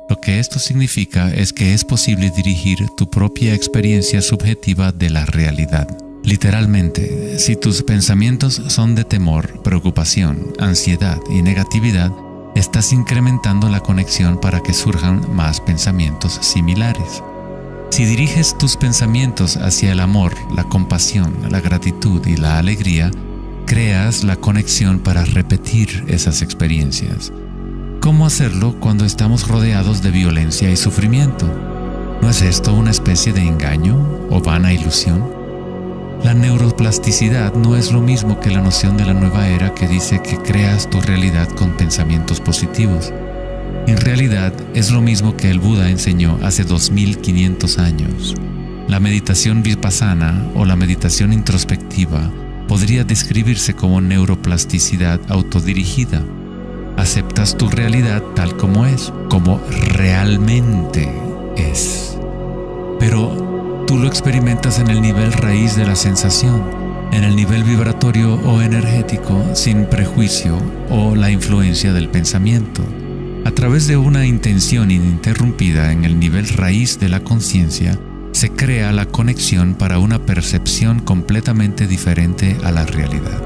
Lo que esto significa es que es posible dirigir tu propia experiencia subjetiva de la realidad. Literalmente, si tus pensamientos son de temor, preocupación, ansiedad y negatividad, estás incrementando la conexión para que surjan más pensamientos similares. Si diriges tus pensamientos hacia el amor, la compasión, la gratitud y la alegría, creas la conexión para repetir esas experiencias. ¿Cómo hacerlo cuando estamos rodeados de violencia y sufrimiento? ¿No es esto una especie de engaño o vana ilusión? La neuroplasticidad no es lo mismo que la noción de la nueva era que dice que creas tu realidad con pensamientos positivos. En realidad es lo mismo que el Buda enseñó hace 2500 años. La meditación vipassana o la meditación introspectiva podría describirse como neuroplasticidad autodirigida. Aceptas tu realidad tal como es, como realmente es. Pero tú lo experimentas en el nivel raíz de la sensación, en el nivel vibratorio o energético, sin prejuicio o la influencia del pensamiento. A través de una intención ininterrumpida en el nivel raíz de la conciencia, se crea la conexión para una percepción completamente diferente a la realidad.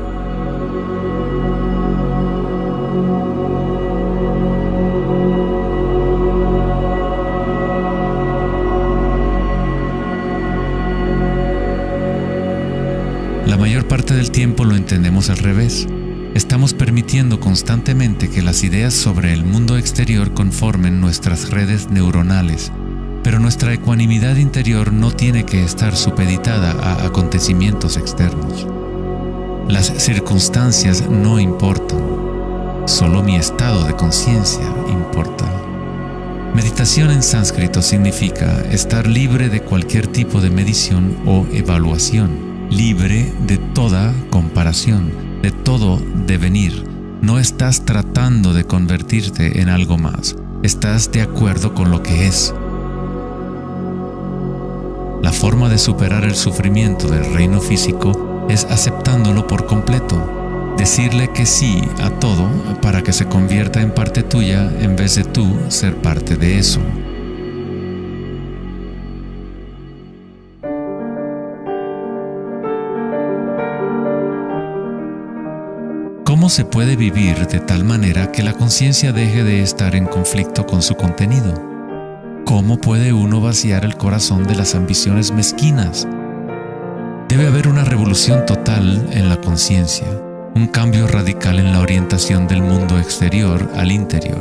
La mayor parte del tiempo lo entendemos al revés. Estamos permitiendo constantemente que las ideas sobre el mundo exterior conformen nuestras redes neuronales, pero nuestra ecuanimidad interior no tiene que estar supeditada a acontecimientos externos. Las circunstancias no importan, solo mi estado de conciencia importa. Meditación en sánscrito significa estar libre de cualquier tipo de medición o evaluación, libre de toda comparación, de todo devenir. No estás tratando de convertirte en algo más, estás de acuerdo con lo que es. La forma de superar el sufrimiento del reino físico es aceptándolo por completo, decirle que sí a todo para que se convierta en parte tuya en vez de tú ser parte de eso. ¿Cómo se puede vivir de tal manera que la conciencia deje de estar en conflicto con su contenido? ¿Cómo puede uno vaciar el corazón de las ambiciones mezquinas? Debe haber una revolución total en la conciencia, un cambio radical en la orientación del mundo exterior al interior.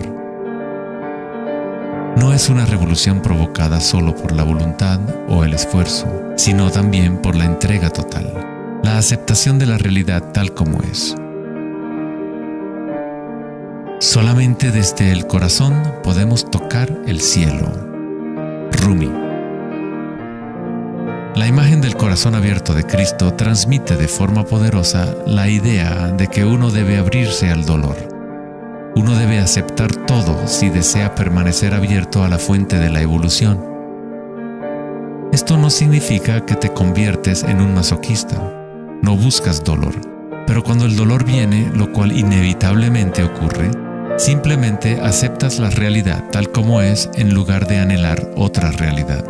No es una revolución provocada solo por la voluntad o el esfuerzo, sino también por la entrega total, la aceptación de la realidad tal como es. Solamente desde el corazón podemos tocar el cielo. Rumi. La imagen del corazón abierto de Cristo transmite de forma poderosa la idea de que uno debe abrirse al dolor. Uno debe aceptar todo si desea permanecer abierto a la fuente de la evolución. Esto no significa que te conviertes en un masoquista. No buscas dolor, pero cuando el dolor viene, lo cual inevitablemente ocurre, simplemente aceptas la realidad tal como es en lugar de anhelar otra realidad.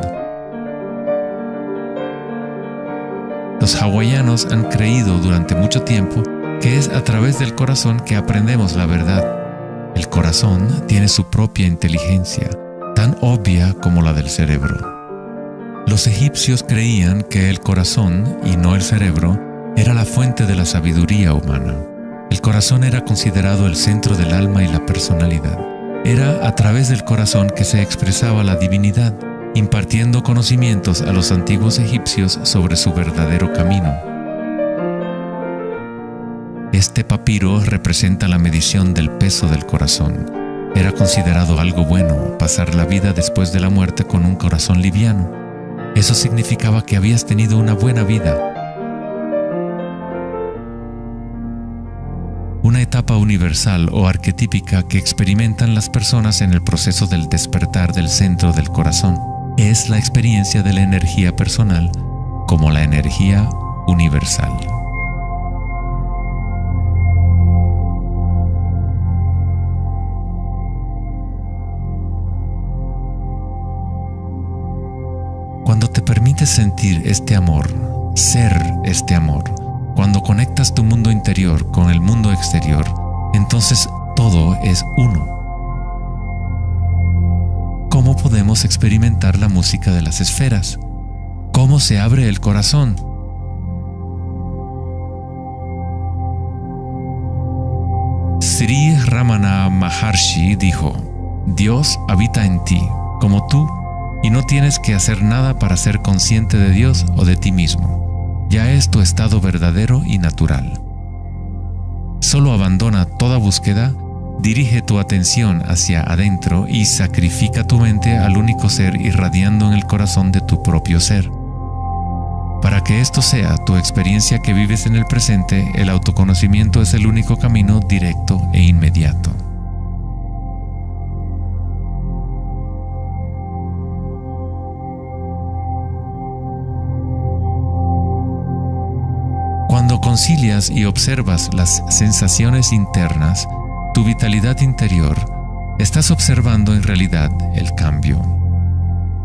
Los hawaianos han creído durante mucho tiempo que es a través del corazón que aprendemos la verdad. El corazón tiene su propia inteligencia, tan obvia como la del cerebro. Los egipcios creían que el corazón, y no el cerebro, era la fuente de la sabiduría humana. El corazón era considerado el centro del alma y la personalidad. Era a través del corazón que se expresaba la divinidad, impartiendo conocimientos a los antiguos egipcios sobre su verdadero camino. Este papiro representa la medición del peso del corazón. Era considerado algo bueno pasar la vida después de la muerte con un corazón liviano. Eso significaba que habías tenido una buena vida. Una etapa universal o arquetípica que experimentan las personas en el proceso del despertar del centro del corazón es la experiencia de la energía personal como la energía universal. Cuando te permites sentir este amor, ser este amor, cuando conectas tu mundo interior con el mundo exterior, entonces todo es uno. ¿Cómo podemos experimentar la música de las esferas? ¿Cómo se abre el corazón? Sri Ramana Maharshi dijo: Dios habita en ti, como tú, y no tienes que hacer nada para ser consciente de Dios o de ti mismo. Ya es tu estado verdadero y natural. Solo abandona toda búsqueda, dirige tu atención hacia adentro y sacrifica tu mente al único ser irradiando en el corazón de tu propio ser. Para que esto sea tu experiencia que vives en el presente, el autoconocimiento es el único camino directo e inmediato. Cuando concilias y observas las sensaciones internas, tu vitalidad interior, estás observando en realidad el cambio.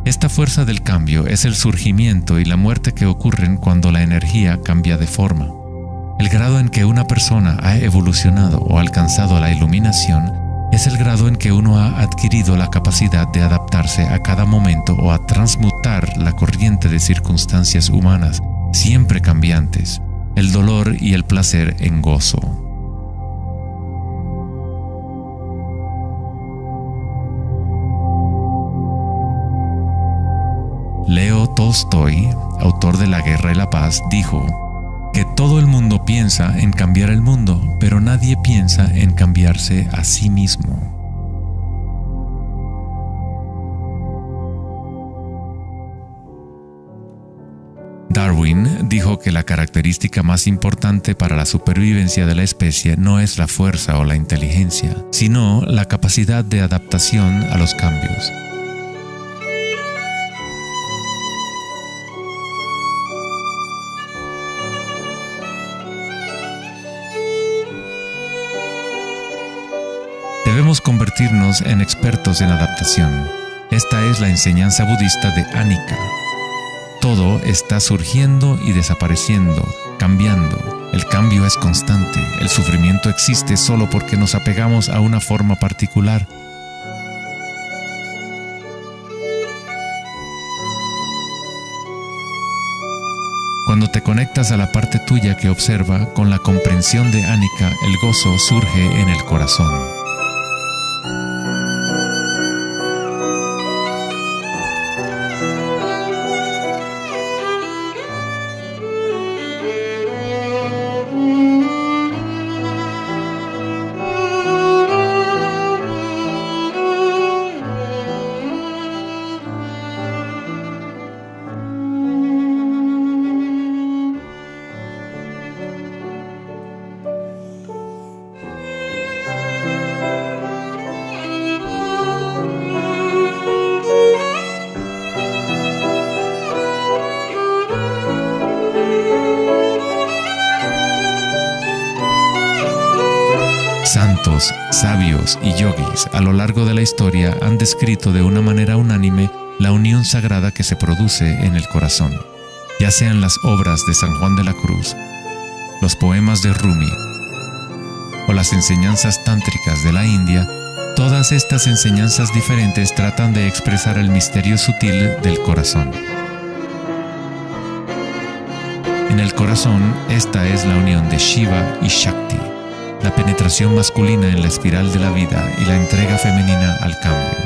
Esta fuerza del cambio es el surgimiento y la muerte que ocurren cuando la energía cambia de forma. El grado en que una persona ha evolucionado o alcanzado la iluminación es el grado en que uno ha adquirido la capacidad de adaptarse a cada momento o a transmutar la corriente de circunstancias humanas, siempre cambiantes, el dolor y el placer en gozo. Leo Tolstoy, autor de La Guerra y la Paz, dijo que todo el mundo piensa en cambiar el mundo, pero nadie piensa en cambiarse a sí mismo. Darwin dijo que la característica más importante para la supervivencia de la especie no es la fuerza o la inteligencia, sino la capacidad de adaptación a los cambios. Debemos convertirnos en expertos en adaptación. Esta es la enseñanza budista de Anika. Todo está surgiendo y desapareciendo, cambiando. El cambio es constante. El sufrimiento existe solo porque nos apegamos a una forma particular. Cuando te conectas a la parte tuya que observa, con la comprensión de Anika, el gozo surge en el corazón. Santos, sabios y yogis a lo largo de la historia han descrito de una manera unánime la unión sagrada que se produce en el corazón, ya sean las obras de San Juan de la Cruz, los poemas de Rumi o las enseñanzas tántricas de la India. Todas estas enseñanzas diferentes tratan de expresar el misterio sutil del corazón. En el corazón, esta es la unión de Shiva y Shakti, la penetración masculina en la espiral de la vida y la entrega femenina al cambio.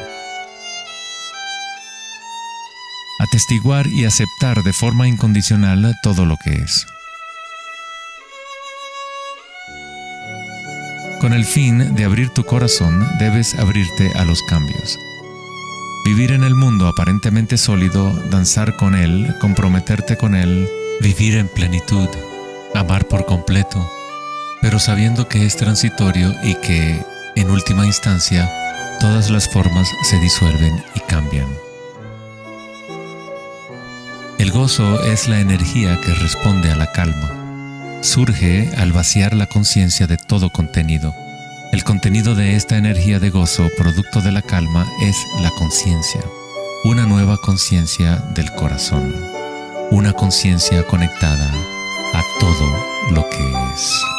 Atestiguar y aceptar de forma incondicional todo lo que es. Con el fin de abrir tu corazón, debes abrirte a los cambios. Vivir en el mundo aparentemente sólido, danzar con él, comprometerte con él, vivir en plenitud, amar por completo, pero sabiendo que es transitorio y que, en última instancia, todas las formas se disuelven y cambian. El gozo es la energía que responde a la calma. Surge al vaciar la conciencia de todo contenido. El contenido de esta energía de gozo, producto de la calma, es la conciencia. Una nueva conciencia del corazón. Una conciencia conectada a todo lo que es.